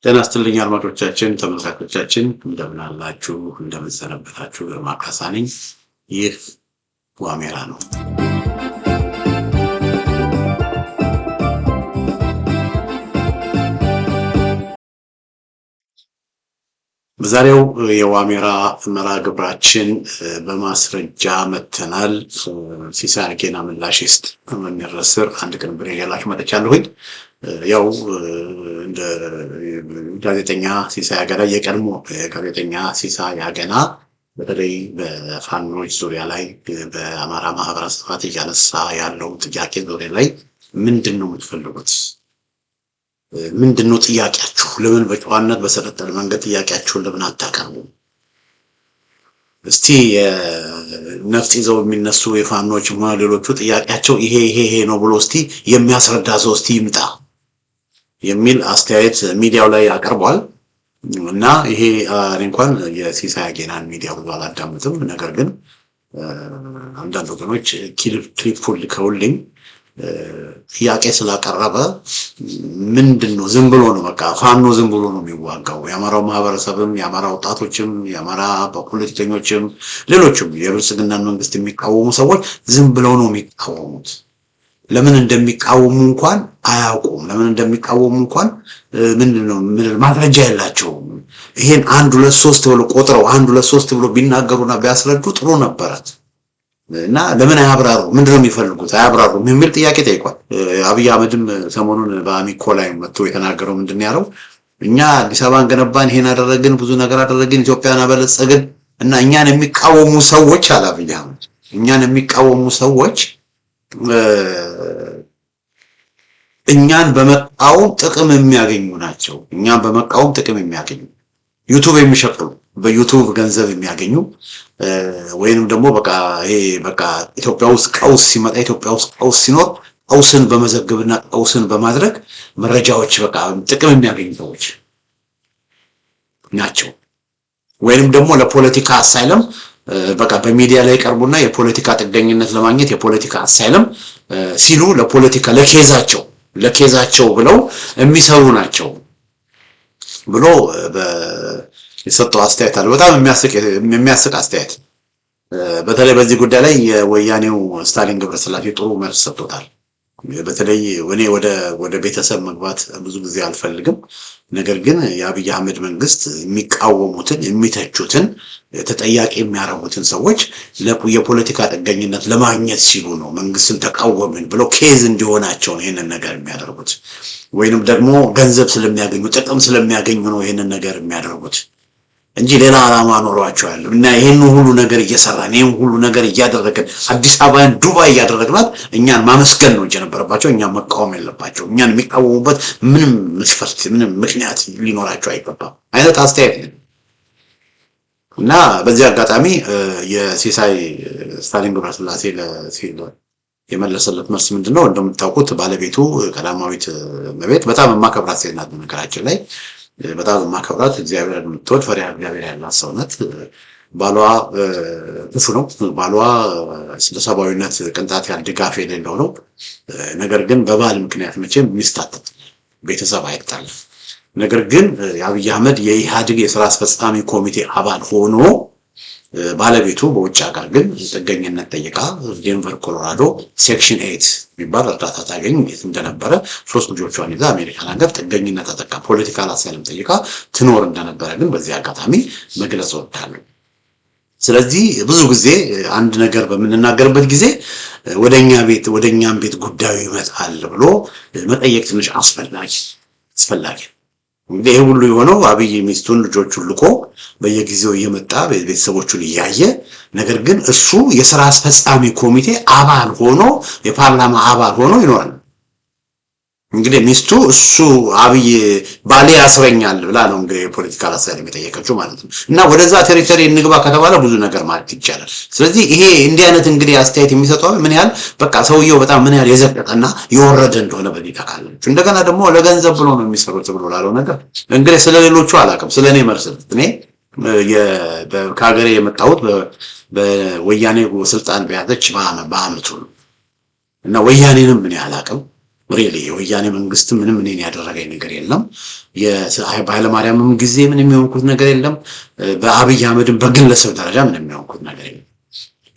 ጤና ይስጥልኝ አድማጮቻችን፣ ተመልካቾቻችን እንደምን አላችሁ? እንደምን ሰነበታችሁ? ግርማ ካሳ ነኝ። ይህ ዋሜራ ነው። በዛሬው የዋሜራ መርሃ ግብራችን በማስረጃ መተናል። ሲሳይ አጌና ምላሽ ይስጥ በሚል ርዕስ ስር አንድ ቅንብር ይዤላችሁ መጥቻለሁኝ። ያው እንደ ጋዜጠኛ ሲሳይ አገና የቀድሞ ጋዜጠኛ ሲሳይ አገና በተለይ በፋኖች ዙሪያ ላይ በአማራ ማህበረሰብ እያነሳ ያለው ጥያቄ ዙሪያ ላይ ምንድነው የምትፈልጉት? ምንድነው ጥያቄያችሁ? ለምን በጨዋነት በሰለጠነ መንገድ ጥያቄያችሁን ለምን አታቀርቡ? እስቲ ነፍጥ ይዘው የሚነሱ የፋኖች ሆነ ሌሎቹ ጥያቄያቸው ይሄ ነው ብሎ እስቲ የሚያስረዳ ሰው እስቲ ይምጣ የሚል አስተያየት ሚዲያው ላይ አቀርቧል። እና ይሄ እንኳን የሲሳይ አጌናን ሚዲያ ብዙ አላዳምጥም። ነገር ግን አንዳንድ ወገኖች ክሊፑን ልከውልኝ ጥያቄ ስላቀረበ ምንድነው ዝም ብሎ ነው በቃ ፋኖ ዝም ብሎ ነው የሚዋጋው? የአማራው ማህበረሰብም የአማራ ወጣቶችም የአማራ ፖለቲከኞችም ሌሎችም የብልጽግናን መንግስት የሚቃወሙ ሰዎች ዝም ብለው ነው የሚቃወሙት። ለምን እንደሚቃወሙ እንኳን አያውቁም። ለምን እንደሚቃወሙ እንኳን ምንድነው ማስረጃ የላቸውም። ይሄን 1 2 3 ብሎ ቆጥረው 1 2 3 ብሎ ቢናገሩና ቢያስረዱ ጥሩ ነበረት። እና ለምን አያብራሩ? ምንድነው የሚፈልጉት? አያብራሩም የሚል ጥያቄ ጠይቋል። አብይ አህመድም ሰሞኑን በአሚኮ ላይ መጥቶ የተናገረው ምንድነው ያለው? እኛ አዲስ አበባን ገነባን፣ ይሄን አደረግን፣ ብዙ ነገር አደረግን፣ ኢትዮጵያን አበለጸግን እና እኛን የሚቃወሙ ሰዎች አለ አብይ አህመድ፣ እኛን የሚቃወሙ ሰዎች እኛን በመቃወም ጥቅም የሚያገኙ ናቸው። እኛን በመቃወም ጥቅም የሚያገኙ ዩቲዩብ የሚሸቅሉ በዩቲዩብ ገንዘብ የሚያገኙ ወይንም ደግሞ በቃ ኢትዮጵያ ውስጥ ቀውስ ሲመጣ ኢትዮጵያ ውስጥ ቀውስ ሲኖር ቀውስን በመዘገብና ቀውስን በማድረግ መረጃዎች በቃ ጥቅም የሚያገኙ ሰዎች ናቸው። ወይንም ደግሞ ለፖለቲካ አሳይለም በቃ በሚዲያ ላይ ቀርቡና የፖለቲካ ጥገኝነት ለማግኘት የፖለቲካ አሳይለም ሲሉ ለፖለቲካ ለኬዛቸው ብለው የሚሰሩ ናቸው ብሎ የሰጠው አስተያየት አለ። በጣም የሚያስቅ አስተያየት። በተለይ በዚህ ጉዳይ ላይ የወያኔው ስታሊን ገብረስላሴ ጥሩ መልስ ሰጥቶታል። በተለይ እኔ ወደ ቤተሰብ መግባት ብዙ ጊዜ አልፈልግም። ነገር ግን የአብይ አህመድ መንግስት የሚቃወሙትን የሚተቹትን ተጠያቂ የሚያረጉትን ሰዎች የፖለቲካ ጥገኝነት ለማግኘት ሲሉ ነው መንግስትን ተቃወምን ብለው ኬዝ እንዲሆናቸው ነው ይሄንን ነገር የሚያደርጉት። ወይንም ደግሞ ገንዘብ ስለሚያገኙ ጥቅም ስለሚያገኙ ነው ይሄንን ነገር የሚያደርጉት እንጂ ሌላ ዓላማ ኖሯቸው አይደለም። እና ይሄን ሁሉ ነገር እየሰራን ይሄን ሁሉ ነገር እያደረግን አዲስ አበባን ዱባይ እያደረግናት እኛን ማመስገን ነው የነበረባቸው። እኛን መቃወም የለባቸው። እኛን የሚቃወሙበት ምንም መስፈርት ምንም ምክንያት ሊኖራቸው አይገባም አይነት አስተያየት ነው። እና በዚህ አጋጣሚ የሲሳይ ስታሊን ገብረስላሴ የመለሰለት መልስ ምንድነው? እንደምታውቁት ባለቤቱ ቀዳማዊት እመቤት በጣም የማከብራት ሴት ናት። በነገራችን ላይ በጣም የማከብራት እግዚአብሔር የምትወድ ፈሪሃ እግዚአብሔር ያላት ሰው ናት። ባሏ ክፉ ነው። ባሏ ለሰብአዊነት ቅንጣት ያህል ድጋፍ የሌለው ነው። ነገር ግን በባል ምክንያት መቼም ሚስታጠት ቤተሰብ አይጣልም። ነገር ግን የአብይ አህመድ የኢህአዴግ የሥራ አስፈጻሚ ኮሚቴ አባል ሆኖ ባለቤቱ በውጭ ሀገር ግን ጥገኝነት ጠይቃ ዴንቨር ኮሎራዶ ሴክሽን 8 የሚባል እርዳታ ታገኝ እንደነበረ 3 ልጆቿን ይዛ አሜሪካን ሀገር ጥገኝነት ተጠቃ ፖለቲካል አሳይለም ጠይቃ ትኖር እንደነበረ ግን በዚህ አጋጣሚ መግለጽ እወዳለሁ። ስለዚህ ብዙ ጊዜ አንድ ነገር በምንናገርበት ጊዜ ወደኛም ቤት ጉዳዩ ይመጣል ብሎ መጠየቅ ትንሽ አስፈላጊ እንግዲህ ይሄ ሁሉ የሆነው አብይ ሚስቱን ልጆቹን ልኮ በየጊዜው እየመጣ ቤተሰቦቹን እያየ ነገር ግን እሱ የሥራ አስፈጻሚ ኮሚቴ አባል ሆኖ የፓርላማ አባል ሆኖ ይኖራል። እንግዲህ ሚስቱ እሱ አብይ ባሌ ያስረኛል ብላ ነው እንግዲህ ፖለቲካል አሳይለም የጠየቀችው ማለት ነው። እና ወደዛ ቴሪቶሪ እንግባ ከተባለ ብዙ ነገር ማለት ይቻላል። ስለዚህ ይሄ እንዲህ አይነት እንግዲህ አስተያየት የሚሰጠው ምን ያህል በቃ ሰውየው በጣም ምን ያህል የዘቀጠና የወረደ እንደሆነ በዚህ ታውቃላችሁ። እንደገና ደግሞ ለገንዘብ ብሎ ነው የሚሰሩት ብሎ ላለው ነገር እንግዲህ ስለሌሎቹ አላውቅም። ስለኔ መልስ እኔ ከሀገሬ የመጣሁት በወያኔ ስልጣን በያዘች በአመቱ ነው። እና ወያኔንም ምን ያህል አቅም ሪሊ የወያኔ መንግስት ምንም እኔን ያደረገኝ ነገር የለም። በኃይለማርያምም ጊዜ ምንም የሚሆንኩት ነገር የለም። በአብይ አህመድም በግለሰብ ደረጃ ምንም የሚሆንኩት ነገር የለም።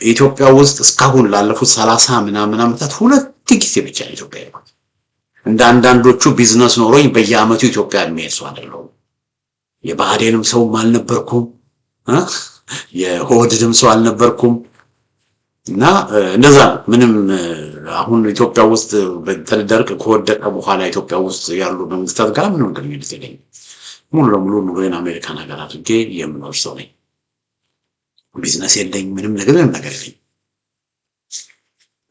ኢትዮጵያ ውስጥ እስካሁን ላለፉት 30 ምናምን ዓመታት ሁለት ጊዜ ብቻ ነው ኢትዮጵያ የሄድኩት። እንደ አንዳንዶቹ ቢዝነስ ኖሮኝ በየአመቱ ኢትዮጵያ የሚሄድ ሰው አይደለሁም። የብአዴንም ሰውም አልነበርኩም፣ የኦህዴድም ሰው አልነበርኩም። እና እንደዛ ምንም አሁን ኢትዮጵያ ውስጥ በተደረገ ከወደቀ በኋላ ኢትዮጵያ ውስጥ ያሉ መንግስታት ጋር ምንም ግንኙነት የለኝም። ሙሉ ለሙሉ ኑሮዬን አሜሪካን ሀገር አድርጌ የምኖር ሰው ነኝ። ቢዝነስ የለኝ፣ ምንም ነገር የለኝ።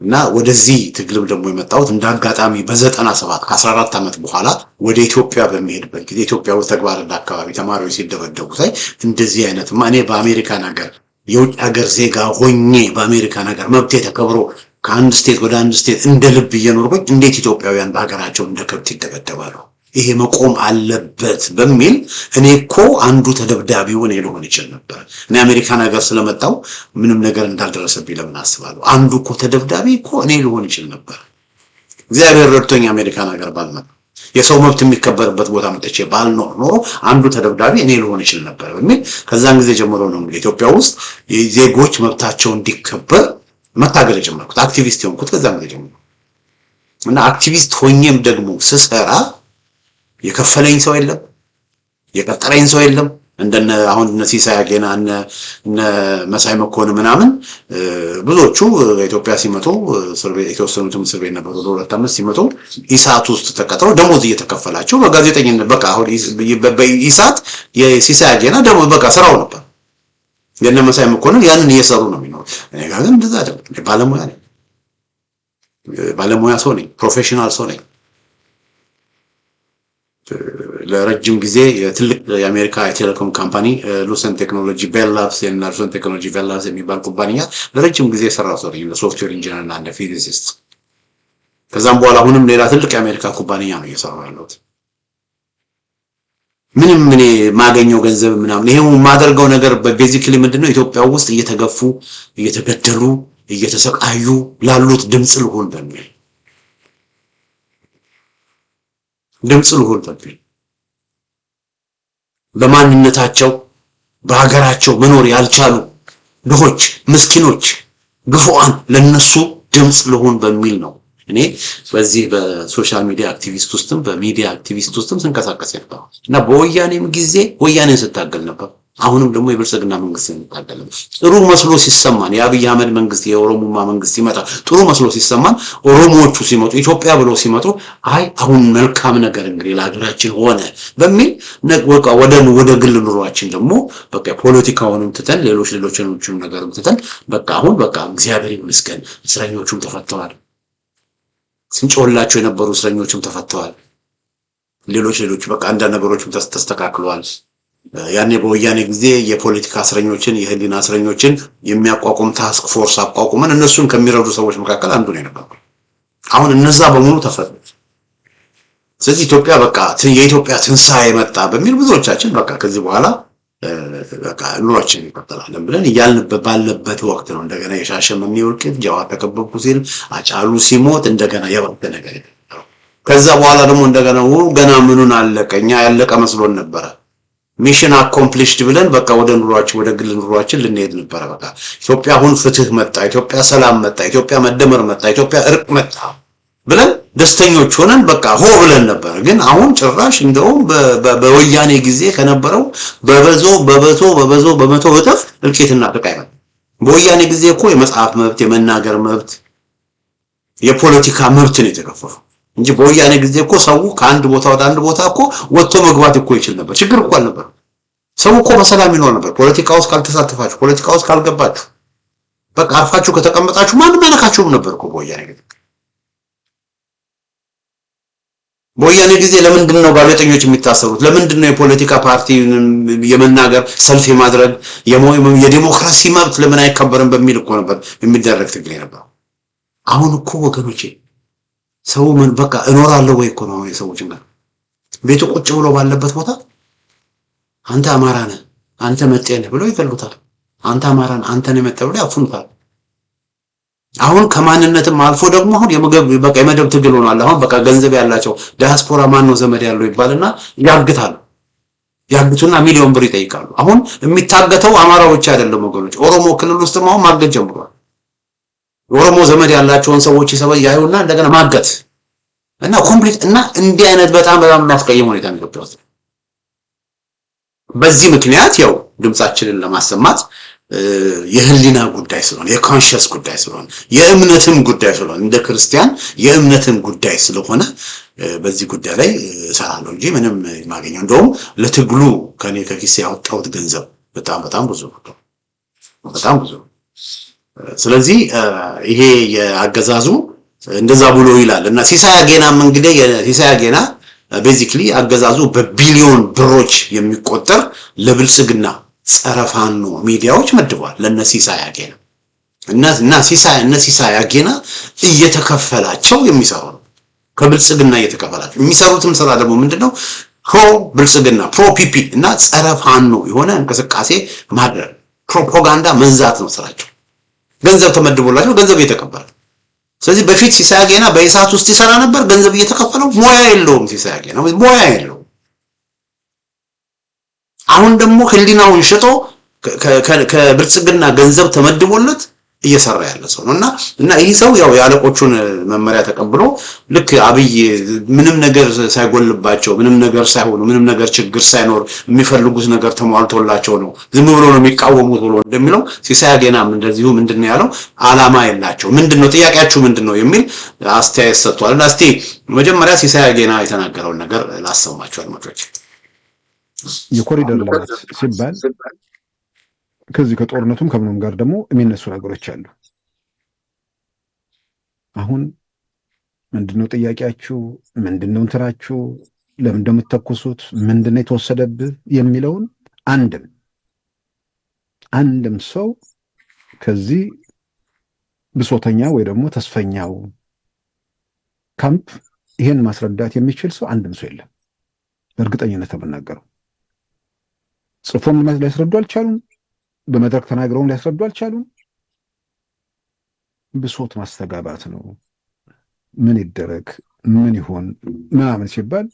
እና ወደዚህ ትግልም ደግሞ የመጣሁት እንደ አጋጣሚ በ97 ከ14 ዓመት በኋላ ወደ ኢትዮጵያ በሚሄድበት ጊዜ ኢትዮጵያ ውስጥ ተግባርና አካባቢ ተማሪዎች ሲደበደቡ ሳይ እንደዚህ አይነት እኔ በአሜሪካን ሀገር የውጭ ሀገር ዜጋ ሆኜ በአሜሪካን ሀገር መብቴ ተከብሮ ከአንድ ስቴት ወደ አንድ ስቴት እንደ ልብ እየኖርኩኝ እንዴት ኢትዮጵያውያን በሀገራቸው እንደ ከብት ይደበደባሉ? ይሄ መቆም አለበት በሚል እኔ እኮ አንዱ ተደብዳቢው እኔ ልሆን ይችል ነበር። እኔ አሜሪካን ሀገር ስለመጣው ምንም ነገር እንዳልደረሰብኝ ለምን አስባለሁ? አንዱ እኮ ተደብዳቢ እኮ እኔ ልሆን ይችል ነበር። እግዚአብሔር ረድቶኝ አሜሪካን ሀገር ባልመጣ የሰው መብት የሚከበርበት ቦታ መጥቼ ባልኖር ኖሮ አንዱ ተደብዳቢ እኔ ልሆን ይችል ነበር በሚል ከዛን ጊዜ ጀምሮ ነው እንግዲህ ኢትዮጵያ ውስጥ ዜጎች መብታቸው እንዲከበር መታገል ጀመርኩት። አክቲቪስት ሆንኩት ከዛን ጊዜ ጀምሮ እና አክቲቪስት ሆኜም ደግሞ ስሰራ የከፈለኝ ሰው የለም፣ የቀጠረኝ ሰው የለም። እንደነ አሁን እነ ሲሳይ አጌና እነ መሳይ መኮንን ምናምን ብዙዎቹ ኢትዮጵያ ሲመጡ እስር ቤት የተወሰኑትም እስር ቤት ነበሩ። ለሁለት ዓመት ሲመጡ ኢሳት ውስጥ ተቀጥረው ደሞዝ እየተከፈላቸው በጋዜጠኝነት በቃ አሁን በኢሳት የሲሳይ አጌና ደሞዝ በቃ ስራው ነበር። የነ መሳይ መኮንን ያንን እየሰሩ ነው የሚኖሩት። እኔ ጋር ግን እንደዛ አይደለም። ባለሙያ ነኝ፣ ባለሙያ ሰው ነኝ፣ ፕሮፌሽናል ሰው ነኝ። ለረጅም ጊዜ የትልቅ የአሜሪካ የቴሌኮም ካምፓኒ ሉሰን ቴክኖሎጂ ቤል ላብስ ሉሰን ቴክኖሎጂ ቤል ላብስ የሚባል ኩባንያ ለረጅም ጊዜ ሰራው ሰው ነኝ፣ ሶፍትዌር ኢንጂነር እና እንደ ፊዚሲስት። ከዛም በኋላ አሁንም ሌላ ትልቅ የአሜሪካ ኩባንያ ነው እየሰራው ያለሁት። ምንም እኔ ማገኘው ገንዘብ ምናምን ይሄው የማደርገው ነገር በቤዚክሊ ምንድነው ኢትዮጵያ ውስጥ እየተገፉ እየተገደሉ እየተሰቃዩ ላሉት ድምጽ ልሆን በሚል በማንነታቸው በሀገራቸው መኖር ያልቻሉ ድሆች፣ ምስኪኖች፣ ግፉአን ለነሱ ድምጽ ልሆን በሚል ነው እኔ በዚህ በሶሻል ሚዲያ አክቲቪስት ውስጥም በሚዲያ አክቲቪስት ውስጥም ስንቀሳቀስ ነበር እና በወያኔም ጊዜ ወያኔን ስታገል ነበር። አሁንም ደግሞ የብልጽግና መንግስት እንታገል ነበር። ጥሩ መስሎ ሲሰማን የአብይ አህመድ መንግስት የኦሮሞማ መንግስት ሲመጣ ጥሩ መስሎ ሲሰማን ኦሮሞዎቹ ሲመጡ ኢትዮጵያ ብለው ሲመጡ አይ አሁን መልካም ነገር እንግዲህ ለሀገራችን ሆነ በሚል ወደ ግል ኑሯችን ደግሞ በቃ ፖለቲካውንም ትተን ሌሎችንም ነገርም ትተን በቃ አሁን በቃ እግዚአብሔር ይመስገን እስረኞቹም ተፈተዋል። ስንጮህላቸው የነበሩ እስረኞችም ተፈተዋል። ሌሎች በቃ አንዳንድ ነገሮችም ተስተካክለዋል። ያኔ በወያኔ ጊዜ የፖለቲካ እስረኞችን የህሊና እስረኞችን የሚያቋቁም ታስክ ፎርስ አቋቁመን እነሱን ከሚረዱ ሰዎች መካከል አንዱ ነው የነበረው። አሁን እነዛ በሙሉ ተፈቱ። ስለዚህ ኢትዮጵያ በቃ የኢትዮጵያ ትንሣኤ መጣ በሚል ብዙዎቻችን በቃ ከዚህ በኋላ በቃ ኑሯችን ይቀጥላል ብለን እያልን ባለበት ወቅት ነው እንደገና የሻሸመኔ ውልቂት ጀዋር ተከበብኩ ሲል አጫሉ ሲሞት እንደገና የባሰ ነገር የተፈጠረው። ከዛ በኋላ ደግሞ እንደገና ገና ምኑን አለቀኛ ያለቀ መስሎን ነበረ። ሚሽን አኮምፕሊሽድ ብለን በቃ ወደ ኑሯችን ወደ ግል ኑሯችን ልንሄድ ነበር። በቃ ኢትዮጵያ አሁን ፍትህ መጣ፣ ኢትዮጵያ ሰላም መጣ፣ ኢትዮጵያ መደመር መጣ፣ ኢትዮጵያ እርቅ መጣ ብለን ደስተኞች ሆነን በቃ ሆ ብለን ነበር። ግን አሁን ጭራሽ እንደውም በወያኔ ጊዜ ከነበረው በመቶ እጥፍ እልቂትና ጥቃት ነው። በወያኔ ጊዜ እኮ የመጽሐፍ መብት፣ የመናገር መብት፣ የፖለቲካ መብት ነው የተከፈፈው እንጂ በወያኔ ጊዜ እኮ ሰው ከአንድ ቦታ ወደ አንድ ቦታ እኮ ወጥቶ መግባት እኮ ይችል ነበር። ችግር እኮ አልነበር። ሰው እኮ በሰላም ይኖር ነበር። ፖለቲካ ውስጥ ካልተሳተፋችሁ፣ ፖለቲካ ውስጥ ካልገባችሁ፣ በቃ አርፋችሁ ከተቀመጣችሁ ማንም ያነካችሁም ነበር እኮ በወያኔ ጊዜ። በወያኔ ጊዜ ለምንድን ነው ጋዜጠኞች የሚታሰሩት? ለምንድን ነው የፖለቲካ ፓርቲ የመናገር ሰልፍ የማድረግ የዲሞክራሲ መብት ለምን አይከበርም በሚል እኮ ነበር የሚደረግ ትግል ነበር። አሁን እኮ ወገኖቼ ሰው ምን በቃ እኖራለሁ ወይ እኮ ነው የሰዎች ጋር ቤቱ ቁጭ ብሎ ባለበት ቦታ አንተ አማራ ነህ፣ አንተ መጤ ነህ ብለው ይገሉታል። አንተ አማራ ነህ፣ አንተ ነህ መጤ ብለው ያፍኑታል። አሁን ከማንነትም አልፎ ደግሞ አሁን የምግብ በቃ የመደብ ትግል ሆኗል። አሁን በቃ ገንዘብ ያላቸው ዲያስፖራ ማን ነው ዘመድ ያለው ይባልና ያግታሉ። ያግቱና ሚሊዮን ብር ይጠይቃሉ። አሁን የሚታገተው አማራው ብቻ አይደለም ወገኖች፣ ኦሮሞ ክልል ውስጥም አሁን ማገት ጀምሯል። ኦሮሞ ዘመድ ያላቸውን ሰዎች ይሰበይ ያዩና እንደገና ማገት እና ኮምፕሊት እና እንዲህ አይነት በጣም የሚያስቀይም ሁኔታ ነው ኢትዮጵያ ውስጥ። በዚህ ምክንያት ያው ድምጻችንን ለማሰማት የህሊና ጉዳይ ስለሆነ የኮንሺየስ ጉዳይ ስለሆነ የእምነትም ጉዳይ ስለሆነ እንደ ክርስቲያን የእምነትም ጉዳይ ስለሆነ በዚህ ጉዳይ ላይ እሰራለሁ እንጂ ምንም ማገኘው እንደውም ለትግሉ ከኔ ከኪሴ ያወጣሁት ገንዘብ በጣም ብዙ ነው። በጣም ብዙ። ስለዚህ ይሄ የአገዛዙ እንደዛ ብሎ ይላል እና ሲሳይ አጌናም እንግዲህ ሲሳይ አጌና ቤዚክሊ አገዛዙ በቢሊዮን ብሮች የሚቆጠር ለብልጽግና ጸረ ፋኖ ሚዲያዎች መድቧል ለነሲሳይ አጌና እና ሲሳይ አጌና እየተከፈላቸው የሚሰሩ ነው። ከብልጽግና እየተከፈላቸው የሚሰሩትም ስራ ደግሞ ምንድነው? ፕሮ ብልጽግና ፕሮ ፒፒ እና ጸረ ፋኖ የሆነ እንቅስቃሴ ማድረግ ፕሮፓጋንዳ መንዛት ነው ስራቸው። ገንዘብ ተመድቦላቸው ገንዘብ እየተቀበሉ። ስለዚህ በፊት ሲሳይ አጌና በኢሳት ውስጥ ይሰራ ነበር፣ ገንዘብ እየተከፈለው። ሙያ የለውም ሲሳይ አጌና ሙያ የለውም። አሁን ደግሞ ህሊናውን ሽጦ ከብልጽግና ገንዘብ ተመድቦለት እየሰራ ያለ ሰው ነውና እና ይህ ሰው ያው ያለቆቹን መመሪያ ተቀብሎ ልክ አብይ ምንም ነገር ሳይጎልባቸው ምንም ነገር ሳይሆኑ ምንም ነገር ችግር ሳይኖር የሚፈልጉት ነገር ተሟልቶላቸው ነው ዝም ብሎ ነው የሚቃወሙት ብሎ እንደሚለው ሲሳይ አጌናም እንደዚሁ ምንድነው ያለው? አላማ የላቸው ምንድነው ጥያቄያችሁ ምንድነው የሚል አስተያየት ሰጥቷልና እስቲ መጀመሪያ ሲሳይ አጌና የተናገረውን ነገር ላሰማችሁ አድማጮች። የኮሪደር ልማት ሲባል ከዚህ ከጦርነቱም ከምንም ጋር ደግሞ የሚነሱ ነገሮች አሉ። አሁን ምንድነው ጥያቄያችሁ? ምንድነው እንትራችሁ? ለምን እንደምትተኩሱት? ምንድነው የተወሰደብህ የሚለውን አንድም ሰው ከዚህ ብሶተኛ ወይ ደግሞ ተስፈኛው ካምፕ ይሄን ማስረዳት የሚችል ሰው አንድም ሰው የለም። በእርግጠኝነት ተመናገረው ጽፎም ሊያስረዱ አልቻሉም። በመድረክ ተናግረውም ሊያስረዱ አልቻሉም። ብሶት ማስተጋባት ነው። ምን ይደረግ ምን ይሆን ምናምን ሲባል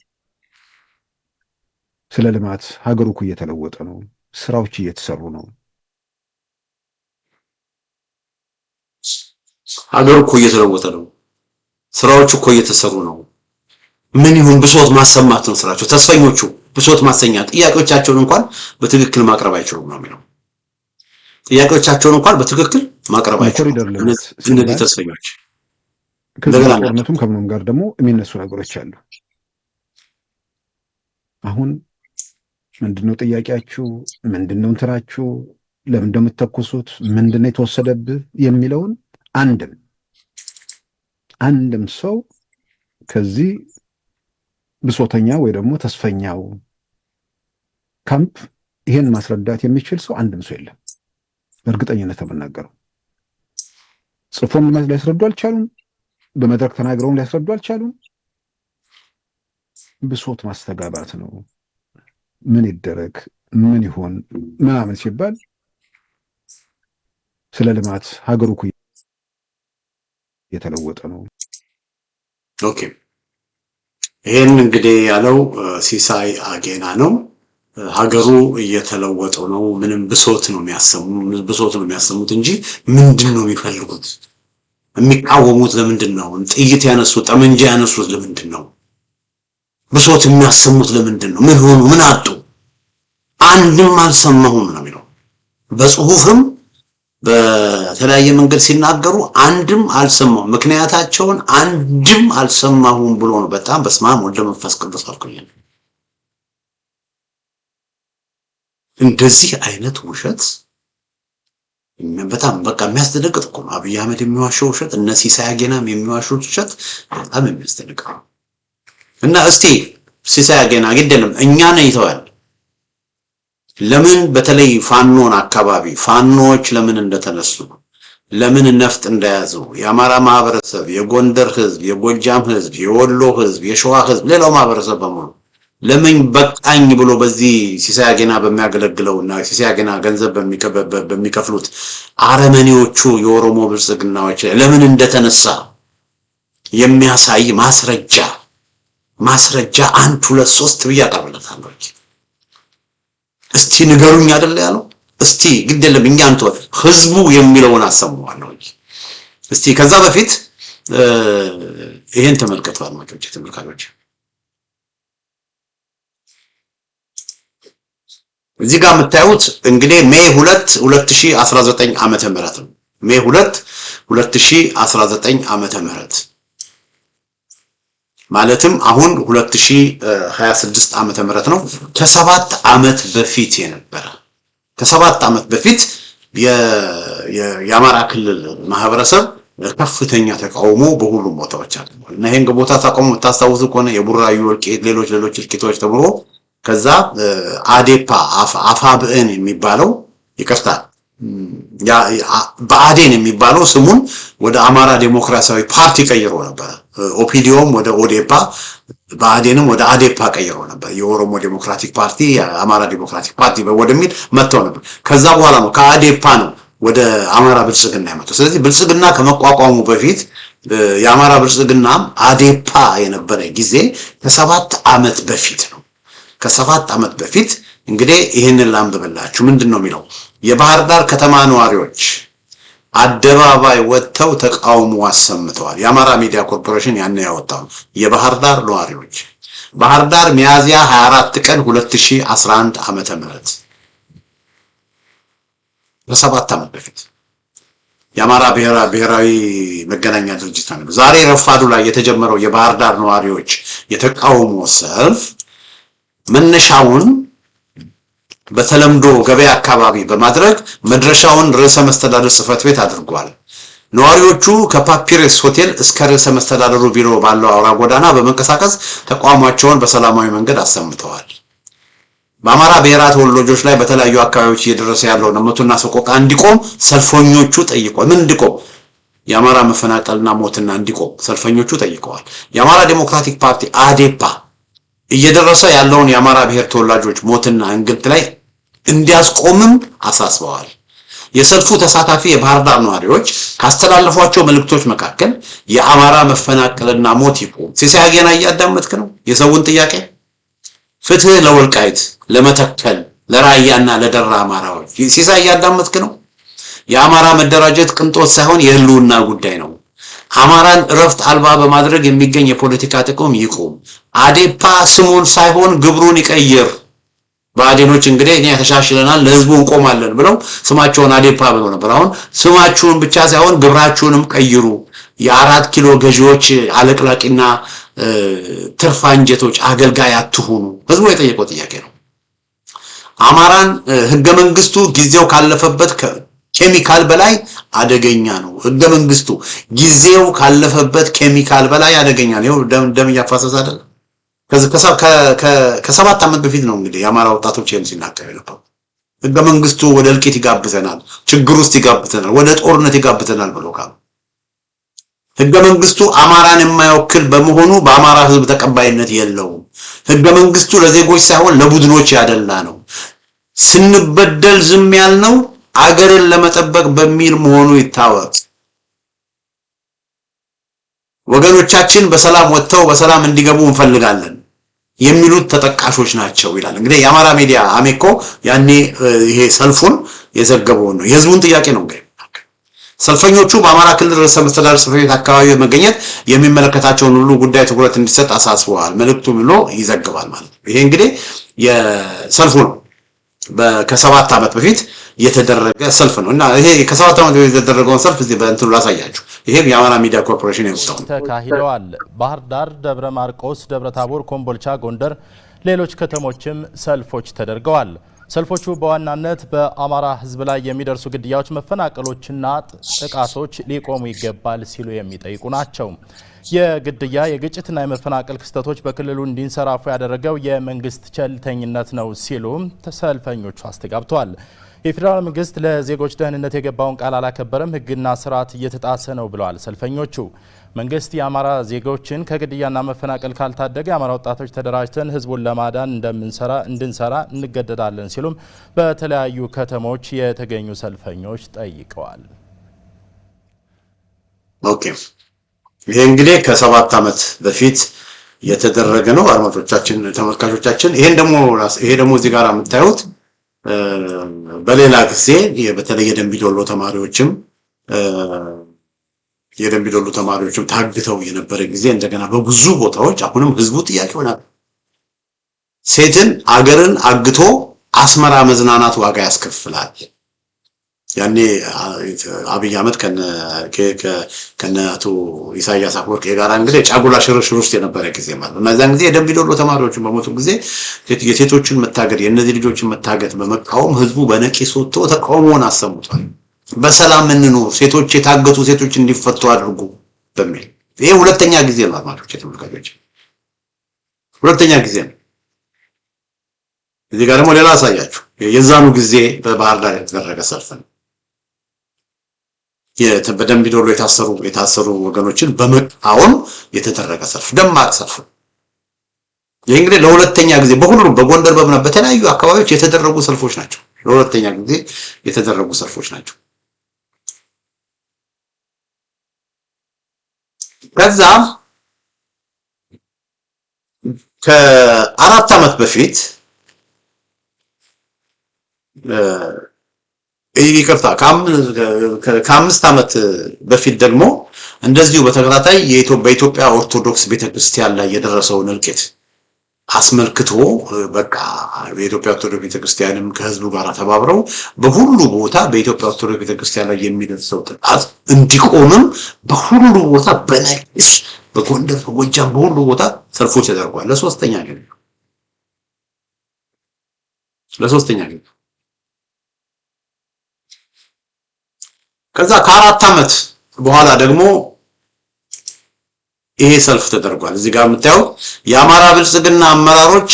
ስለ ልማት ሀገሩ እኮ እየተለወጠ ነው፣ ስራዎች እየተሰሩ ነው። ሀገሩ እኮ እየተለወጠ ነው፣ ስራዎች እኮ እየተሰሩ ነው። ምን ይሁን ብሶት ማሰማት ነው ስራቸው። ተስፈኞቹ ብሶት ማሰኛት ጥያቄዎቻቸውን እንኳን በትክክል ማቅረብ አይችሉም ነው የሚለው። ጥያቄዎቻቸውን እንኳን በትክክል ማቅረብ አይችሉም እነዚህ ተስፈኞች። ከጦርነቱም ከምንም ጋር ደግሞ የሚነሱ ነገሮች አሉ። አሁን ምንድነው ጥያቄያችሁ? ምንድነው እንትራችሁ? ለምን እንደምትተኩሱት? ምንድነው የተወሰደብህ የሚለውን አንድም ሰው ከዚህ ብሶተኛ ወይ ደግሞ ተስፈኛው ካምፕ ይሄን ማስረዳት የሚችል ሰው አንድም ሰው የለም። በእርግጠኝነት ተመናገረው ጽፎም ሊያስረዱ አልቻሉም። በመድረክ ተናግረውም ሊያስረዱ አልቻሉም። ብሶት ማስተጋባት ነው። ምን ይደረግ ምን ይሆን ምናምን ሲባል ስለ ልማት ሀገሩ እኮ እየተለወጠ ነው። ኦኬ ይሄን እንግዲህ ያለው ሲሳይ አጌና ነው። ሀገሩ እየተለወጠ ነው። ምንም ብሶት ነው የሚያሰሙት እንጂ ምንድነው የሚፈልጉት? የሚቃወሙት ለምንድን ነው? ጥይት ያነሱት ጠመንጃ ያነሱት ለምንድን ነው? ብሶት የሚያሰሙት ለምንድን ነው? ምን ሆኑ? ምን አጡ? አንድም አልሰማሁም ነው የሚለው። በጽሁፍም በተለያየ መንገድ ሲናገሩ አንድም አልሰማሁም፣ ምክንያታቸውን አንድም አልሰማሁም ብሎ ነው። በጣም በስመ አብ ወወልድ ወመንፈስ ቅዱስ አልኩኝ። እንደዚህ አይነት ውሸት በጣም በቃ የሚያስደነግጥ እኮ ነው። አብይ አህመድ የሚዋሸው ውሸት፣ እነ ሲሳይ አጌናም የሚዋሹት ውሸት በጣም የሚያስደንቅ ነው። እና እስቲ ሲሳይ አጌና ግደንም እኛ ነን ይተዋል። ለምን በተለይ ፋኖን አካባቢ ፋኖች ለምን እንደተነሱ ለምን ነፍጥ እንደያዙ የአማራ ማህበረሰብ፣ የጎንደር ህዝብ፣ የጎጃም ህዝብ፣ የወሎ ህዝብ፣ የሸዋ ህዝብ፣ ሌላው ማህበረሰብ በሙሉ ለምን በቃኝ ብሎ በዚህ ሲሳይ አገና በሚያገለግለውና ሲሳይ አገና ገንዘብ በሚከፍሉት አረመኔዎቹ የኦሮሞ ብልጽግናዎች ለምን እንደተነሳ የሚያሳይ ማስረጃ 1 2 3 ብዬ አቀርብለታለሁ። እስቲ ንገሩኝ አይደል ያለው። እስቲ ግድ የለም እኛ አንተ ህዝቡ የሚለውን አሰማዋለሁ። እስቲ ከዛ በፊት ይሄን ተመልከቱ ተመልካቾች። እዚህ ጋር የምታዩት እንግዲህ ሜይ 2 2019 ዓመተ ምህረት ነው። ሜይ 2 2019 ዓመተ ምህረት ማለትም አሁን 2026 ዓመተ ምህረት ነው። ከ7 ዓመት በፊት የነበረ ከ7 ዓመት በፊት የአማራ ክልል ማህበረሰብ ከፍተኛ ተቃውሞ በሁሉም ቦታዎች አለ እና ይሄን ቦታ ተቃውሞ ታስታውሱ ከሆነ የቡራዩ ወልቂት ሌሎች እልቂቶች ተብሎ ከዛ አዴፓ አፋብእን የሚባለው ይቅርታ በአዴን የሚባለው ስሙን ወደ አማራ ዲሞክራሲያዊ ፓርቲ ቀይሮ ነበር። ኦፒዲዮም ወደ ኦዴፓ በአዴንም ወደ አዴፓ ቀይሮ ነበር። የኦሮሞ ዲሞክራቲክ ፓርቲ የአማራ ዲሞክራቲክ ፓርቲ ወደሚል መጥተው ነበር። ከዛ በኋላ ነው ከአዴፓ ነው ወደ አማራ ብልጽግና የመጣው። ስለዚህ ብልጽግና ከመቋቋሙ በፊት የአማራ ብልጽግና አዴፓ የነበረ ጊዜ ከ7 ዓመት በፊት ነው። ከ7 ዓመት በፊት እንግዲህ ይሄንን ላምብላችሁ ምንድነው የሚለው የባህር ዳር ከተማ ነዋሪዎች አደባባይ ወጥተው ተቃውሞ አሰምተዋል። የአማራ ሚዲያ ኮርፖሬሽን ያን ያወጣው የባህር ዳር ነዋሪዎች ባህር ዳር ሚያዝያ 24 ቀን 2011 ዓመተ ምህረት ከ7 ዓመት በፊት የአማራ ብሔራዊ መገናኛ ድርጅት ነው። ዛሬ ረፋዱ ላይ የተጀመረው የባህር ዳር ነዋሪዎች የተቃውሞ ሰልፍ መነሻውን በተለምዶ ገበያ አካባቢ በማድረግ መድረሻውን ርዕሰ መስተዳድር ጽሕፈት ቤት አድርጓል። ነዋሪዎቹ ከፓፒሬስ ሆቴል እስከ ርዕሰ መስተዳድሩ ቢሮ ባለው አውራ ጎዳና በመንቀሳቀስ ተቃውሟቸውን በሰላማዊ መንገድ አሰምተዋል። በአማራ ብሔራት ተወላጆች ላይ በተለያዩ አካባቢዎች እየደረሰ ያለው ነውጥና ሰቆቃ እንዲቆም ሰልፈኞቹ ጠይቀዋል። ምን እንዲቆም? የአማራ መፈናቀልና ሞትና እንዲቆም ሰልፈኞቹ ጠይቀዋል። የአማራ ዲሞክራቲክ ፓርቲ አዴፓ እየደረሰ ያለውን የአማራ ብሔር ተወላጆች ሞትና እንግልት ላይ እንዲያስቆምም አሳስበዋል። የሰልፉ ተሳታፊ የባህር ዳር ነዋሪዎች ካስተላለፏቸው መልእክቶች መካከል የአማራ መፈናቀልና ሞት ይቆም። ሲሳይ አገና እያዳመጥክ ነው? የሰውን ጥያቄ ፍትህ ለወልቃይት፣ ለመተከል፣ ለራያና ለደራ አማራዎች ሲሳይ እያዳመጥክ ነው? የአማራ መደራጀት ቅንጦት ሳይሆን የህልውና ጉዳይ ነው። አማራን እረፍት አልባ በማድረግ የሚገኝ የፖለቲካ ጥቅም ይቆም። አዴፓ ስሙን ሳይሆን ግብሩን ይቀይር። ባዴኖች እንግዲህ እኛ ተሻሽለናል ለህዝቡ እንቆማለን ብለው ስማቸውን አዴፓ ብለው ነበር። አሁን ስማችሁን ብቻ ሳይሆን ግብራችሁንም ቀይሩ። የ4 ኪሎ ገዢዎች አለቅላቂና ትርፍ አንጀቶች አገልጋይ አትሁኑ። ህዝቡ የጠየቀው ጥያቄ ነው። አማራን ህገ መንግስቱ ጊዜው ካለፈበት ኬሚካል በላይ አደገኛ ነው። ህገ መንግስቱ ጊዜው ካለፈበት ኬሚካል በላይ አደገኛ ነው። ደም ያፋሰሰ አይደል? ከ7 ዓመት በፊት ነው እንግዲህ የአማራ ወጣቶች ይሄን ሲናገሩ ነበር። ህገ መንግስቱ ወደ እልቂት ይጋብዘናል፣ ችግር ውስጥ ይጋብዘናል፣ ወደ ጦርነት ይጋብዘናል ብሎ ካሉ ህገ መንግስቱ አማራን የማይወክል በመሆኑ በአማራ ህዝብ ተቀባይነት የለውም። ህገ መንግስቱ ለዜጎች ሳይሆን ለቡድኖች ያደላ ነው። ስንበደል ዝም ያልነው አገርን ለመጠበቅ በሚል መሆኑ ይታወቅ። ወገኖቻችን በሰላም ወጥተው በሰላም እንዲገቡ እንፈልጋለን የሚሉት ተጠቃሾች ናቸው ይላል። እንግዲህ የአማራ ሚዲያ አሜኮ ያኔ ይሄ ሰልፉን የዘገበው ነው። የህዝቡን ጥያቄ ነው እንግዲህ ሰልፈኞቹ በአማራ ክልል ርዕሰ መስተዳድር ጽሕፈት ቤት አካባቢ በመገኘት የሚመለከታቸውን ሁሉ ጉዳይ ትኩረት እንዲሰጥ አሳስበዋል። መልእክቱ ብሎ ይዘግባል ማለት ነው። ይሄ እንግዲህ የሰልፉ ነው። ከ7 ዓመት በፊት የተደረገ ሰልፍ ነው እና ይሄ ከ7 ዓመት በፊት የተደረገውን ሰልፍ እዚህ በእንትኑ ላሳያችሁ። ይሄም የአማራ ሚዲያ ኮርፖሬሽን ያወጣው ተካሂደዋል። ባህር ዳር፣ ደብረ ማርቆስ፣ ደብረ ታቦር፣ ኮምቦልቻ፣ ጎንደር፣ ሌሎች ከተሞችም ሰልፎች ተደርገዋል። ሰልፎቹ በዋናነት በአማራ ህዝብ ላይ የሚደርሱ ግድያዎች፣ መፈናቀሎችና ጥቃቶች ሊቆሙ ይገባል ሲሉ የሚጠይቁ ናቸው። የግድያ የግጭትና የመፈናቀል ክስተቶች በክልሉ እንዲንሰራፉ ያደረገው የመንግስት ቸልተኝነት ነው ሲሉ ሰልፈኞቹ አስተጋብተዋል። የፌዴራል መንግስት ለዜጎች ደህንነት የገባውን ቃል አላከበረም፣ ህግና ስርዓት እየተጣሰ ነው ብለዋል ሰልፈኞቹ። መንግስት የአማራ ዜጎችን ከግድያና መፈናቀል ካልታደገ የአማራ ወጣቶች ተደራጅተን ህዝቡን ለማዳን እንድንሰራ እንገደዳለን ሲሉም በተለያዩ ከተሞች የተገኙ ሰልፈኞች ጠይቀዋል። ኦኬ፣ ይሄ እንግዲህ ከ7 ዓመት በፊት የተደረገ ነው። አድማጮቻችን፣ ተመልካቾቻችን ይሄ ደግሞ እዚህ ጋር የምታዩት በሌላ ጊዜ በተለይ የደንቢ ዶሎ ተማሪዎችም ታግተው የነበረ ጊዜ እንደገና በብዙ ቦታዎች አሁንም ህዝቡ ጥያቄ ሆነ። ሴትን አገርን አግቶ አስመራ መዝናናት ዋጋ ያስከፍላል። ያኔ አብይ አህመድ ከነ አቶ ኢሳያስ አፈወርቂ ጋር እንግዲህ ጫጉላ ሽርሽር ውስጥ የነበረ ጊዜ ማለት ነው። እዛን ጊዜ የደንቢ ዶሎ ተማሪዎችን በሞቱ ጊዜ የሴቶችን መታገድ የእነዚህ ልጆችን መታገድ በመቃወም ህዝቡ በነቂስ ወጥቶ ተቃውሞውን አሰምቷል። በሰላም እንኑር፣ ሴቶች የታገቱ ሴቶች እንዲፈቱ አድርጉ በሚል ይሄ ሁለተኛ ጊዜ ነው። አድማጮች ተመልካቾች፣ ሁለተኛ ጊዜ ነው። እዚህ ጋር ደግሞ ሌላ አሳያችሁ። የዛኑ ጊዜ በባህር ዳር የተደረገ ሰልፍ ነው። በደንቢ ዶሎ የታሰሩ ወገኖችን በመቃወም የተደረገ ሰልፍ፣ ደማቅ ሰልፍ። ይህ እንግዲህ ለሁለተኛ ጊዜ በሁሉም በጎንደር በተለያዩ አካባቢዎች የተደረጉ ሰልፎች ናቸው። ለሁለተኛ ጊዜ የተደረጉ ሰልፎች ናቸው። ከዛ ከ4 ዓመት በፊት ይቅርታ ከ5 ዓመት በፊት ደግሞ እንደዚሁ በተከታታይ በኢትዮጵያ ኦርቶዶክስ ቤተክርስቲያን ላይ የደረሰውን እልቂት አስመልክቶ በቃ የኢትዮጵያ ኦርቶዶክስ ቤተክርስቲያንም ከህዝቡ ጋር ተባብረው በሁሉ ቦታ በኢትዮጵያ ኦርቶዶክስ ቤተክርስቲያን ላይ የሚደርሰው ጥቃት እንዲቆምም በሁሉ ቦታ በነቂስ በጎንደር በጎጃም በሁሉ ቦታ ሰልፎች ተደርጓል። ለሶስተኛ ጊዜ ከዛ ከ4 ዓመት በኋላ ደግሞ ይሄ ሰልፍ ተደርጓል። እዚህ ጋር የምታዩት የአማራ ብልጽግና አመራሮች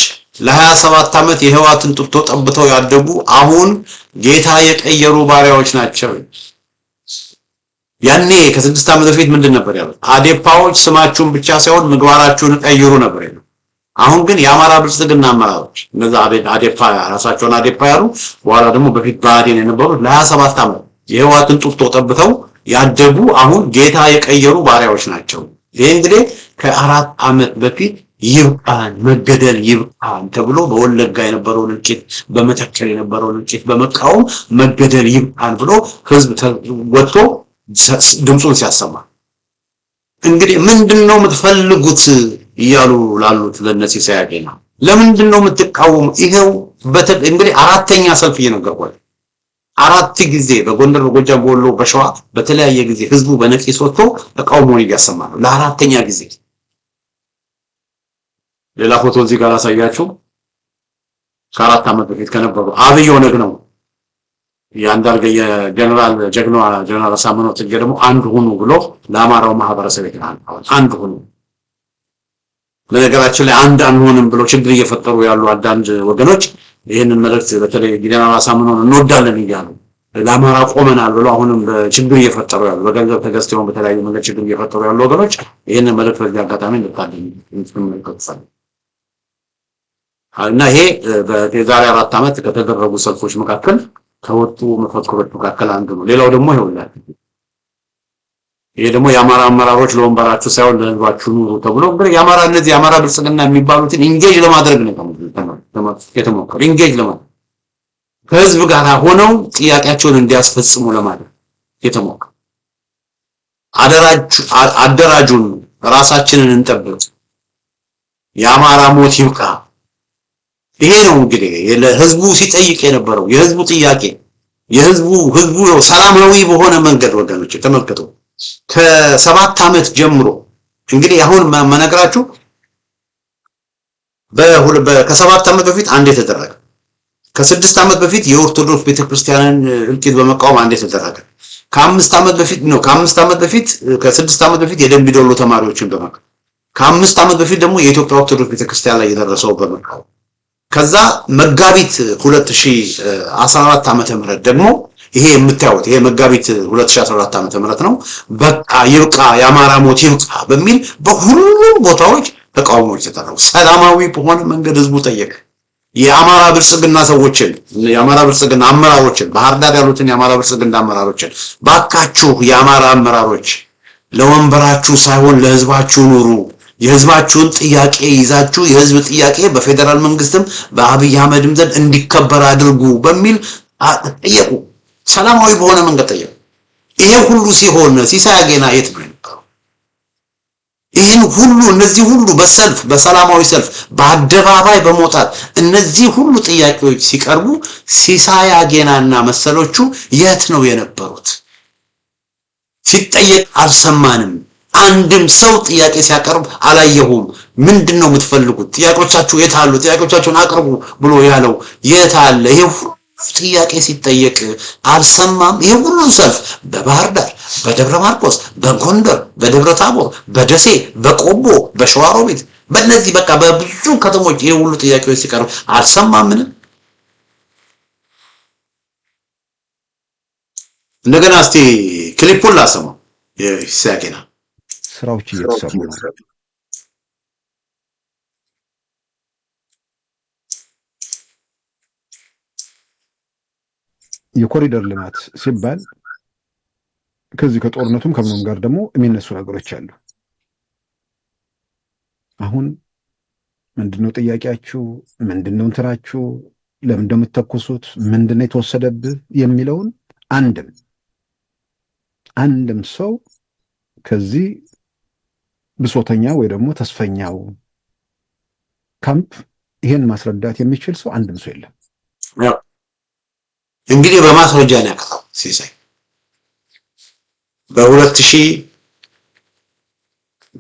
ለ27 ዓመት የህዋትን ጡጦ ጠብተው ያደጉ አሁን ጌታ የቀየሩ ባሪያዎች ናቸው። ያኔ ከ6 ዓመት በፊት ምንድን ነበር ያሉት? አዴፓዎች ስማችሁን ብቻ ሳይሆን ምግባራችሁን ቀይሩ ነበር ያሉት። አሁን ግን የአማራ ብልጽግና አመራሮች እነዛ አዴፓ ራሳቸውን አዴፓ ያሉ በኋላ ደግሞ በፊት ብአዴን የነበሩት ለ27 ዓመት የህዋትን ጡጦ ጠብተው ያደጉ አሁን ጌታ የቀየሩ ባሪያዎች ናቸው። ይሄ እንግዲህ ከ4 ዓመት በፊት ይብቃን መገደል ይብቃን ተብሎ በወለጋ የነበረውን እልቂት በመተከል የነበረውን እልቂት በመቃወም መገደል ይብቃን ብሎ ህዝብ ወጥቶ ድምጹን ሲያሰማ እንግዲህ ምንድነው የምትፈልጉት እያሉ ላሉት ለነዚህ ሳያገና ለምንድነው የምትቃወሙ? ይሄው እንግዲህ 4ኛ ሰልፍ እየነገርኳችሁ 4 ጊዜ በጎንደር በጎጃም በወሎ በሸዋ በተለያየ ጊዜ ህዝቡ በነቂስ ወጥቶ ተቃውሞውን እያሰማ ነው። ለ4ኛ ጊዜ ሌላ ፎቶ እዚህ ጋር አሳያችሁ። ከ4 ዓመት በፊት ከነበሩ አብይ ኦነግ ነው ያንዳርገ ጀነራል አሳምነው ጽጌ ደግሞ አንድ ሁኑ ብሎ ለአማራው ማህበረሰብ ይተናል። አንድ ሁኑ። በነገራችን ላይ አንድ አንሆንም ብሎ ችግር እየፈጠሩ ያሉ አንዳንድ ወገኖች ይሄንን መልእክት በተለይ ጀነራል አሳምነውን እንወዳለን ይያሉ ለአማራ ቆመናል ብሎ አሁንም ችግር እየፈጠሩ ያሉ በገንዘብ ተገዝተው በተለያዩ መንገድ ችግር እየፈጠሩ ያሉ ወገኖች ይሄንን መልእክት በዚህ አጋጣሚ እንድታደርጉ እና ይሄ በዛሬ 4 ዓመት ከተደረጉ ሰልፎች መካከል ከወጡ መፈክሮች መካከል አንዱ ነው። ሌላው ደግሞ ይሄ ደግሞ የአማራ አመራሮች ለወንበራችሁ ሳይሆን ለህዝባችሁ ኑሩ ተብሎ እንግዲህ የአማራ ብልጽግና የሚባሉትን ኢንጌጅ ለማድረግ ነው የተሞከረው። ኢንጌጅ ለማድረግ ከህዝብ ጋር ሆነው ጥያቄያቸውን እንዲያስፈጽሙ ለማድረግ የተሞከረው። አደራጁን ራሳችንን እንጠብቅ፣ የአማራ ሞት ይብቃ። ይሄ ነው እንግዲህ ለህዝቡ ሲጠይቅ የነበረው የህዝቡ ጥያቄ። ህዝቡ ሰላማዊ በሆነ መንገድ ወገኖች ተመልከቱ። ከ7 ዓመት ጀምሮ እንግዲህ አሁን መነግራችሁ ከ7 ዓመት በፊት አንዴ ተደረገ። ከ6 ዓመት በፊት የኦርቶዶክስ ቤተክርስቲያንን እልቂት በመቃወም አንዴ ተደረገ። ከ5 ዓመት በፊት ከ6 ዓመት በፊት የደንቢ ዶሎ ተማሪዎችን በመቃወም ከ5 ዓመት በፊት ደግሞ የኢትዮጵያ ኦርቶዶክስ ቤተክርስቲያን ላይ የደረሰው በመቃወም ከዛ መጋቢት 2014 ዓመተ ምህረት ደግሞ ይሄ የምታዩት ይሄ መጋቢት 2014 ዓመተ ምህረት ነው። በቃ ይብቃ የአማራ ሞት ይብቃ በሚል በሁሉም ቦታዎች ተቃውሞዎች ተደረጉ። ሰላማዊ በሆነ መንገድ ህዝቡ ጠየቀ። የአማራ ብልጽግና ሰዎችን የአማራ ብልጽግና አመራሮችን ባህር ዳር ያሉትን የአማራ ብልጽግና አመራሮችን ባካችሁ የአማራ አመራሮች ለወንበራችሁ ሳይሆን ለህዝባችሁ ኑሩ፣ የህዝባችሁን ጥያቄ ይዛችሁ የህዝብ ጥያቄ በፌደራል መንግስትም በአብይ አህመድም ዘንድ እንዲከበር አድርጉ በሚል ጠየቁ። ሰላማዊ በሆነ መንገድ ጠየቁ። ይሄ ሁሉ ሲሆን ሲሳይ አጌና የት ነው የነበረው? ይህን ሁሉ እነዚህ ሁሉ በሰልፍ በሰላማዊ ሰልፍ በአደባባይ በመውጣት እነዚህ ሁሉ ጥያቄዎች ሲቀርቡ ሲሳይ አጌናና መሰሎቹ የት ነው የነበሩት? ሲጠየቅ አልሰማንም። አንድም ሰው ጥያቄ ሲያቀርብ አላየሁም። ምንድነው የምትፈልጉት? ጥያቄዎቻችሁ የት አሉ? ጥያቄዎቻችሁን አቅርቡ ብሎ ያለው የት አለ? ይሄ ጥያቄ ሲጠየቅ አልሰማም። ይሄ ሁሉ ሰልፍ በባህር ዳር፣ በደብረ ማርቆስ፣ በጎንደር፣ በደብረ ታቦር፣ በደሴ፣ በቆቦ፣ በሸዋሮቢት በእነዚህ በቃ በብዙ ከተሞች ይሄ ሁሉ ጥያቄዎች ሲቀርብ አልሰማምን? እንደገና እስቲ ክሊፑን ላሰማው። የሲሳይ አጌና ስራዎች እየተሰሩ ነው። የኮሪደር ልማት ሲባል ከዚህ ከጦርነቱም ከምንም ጋር ደግሞ የሚነሱ ነገሮች አሉ። አሁን ምንድነው ጥያቄያችሁ? ምንድነው እንትራችሁ? ለምን እንደምትተኩሱት? ምንድነው የተወሰደብህ የሚለውን አንድም ሰው ከዚህ ብሶተኛ ወይ ደግሞ ተስፈኛው ካምፕ ይሄን ማስረዳት የሚችል ሰው አንድም ሰው የለም። እንግዲህ በማስረጃ ነው ያቀረበው ሲሳይ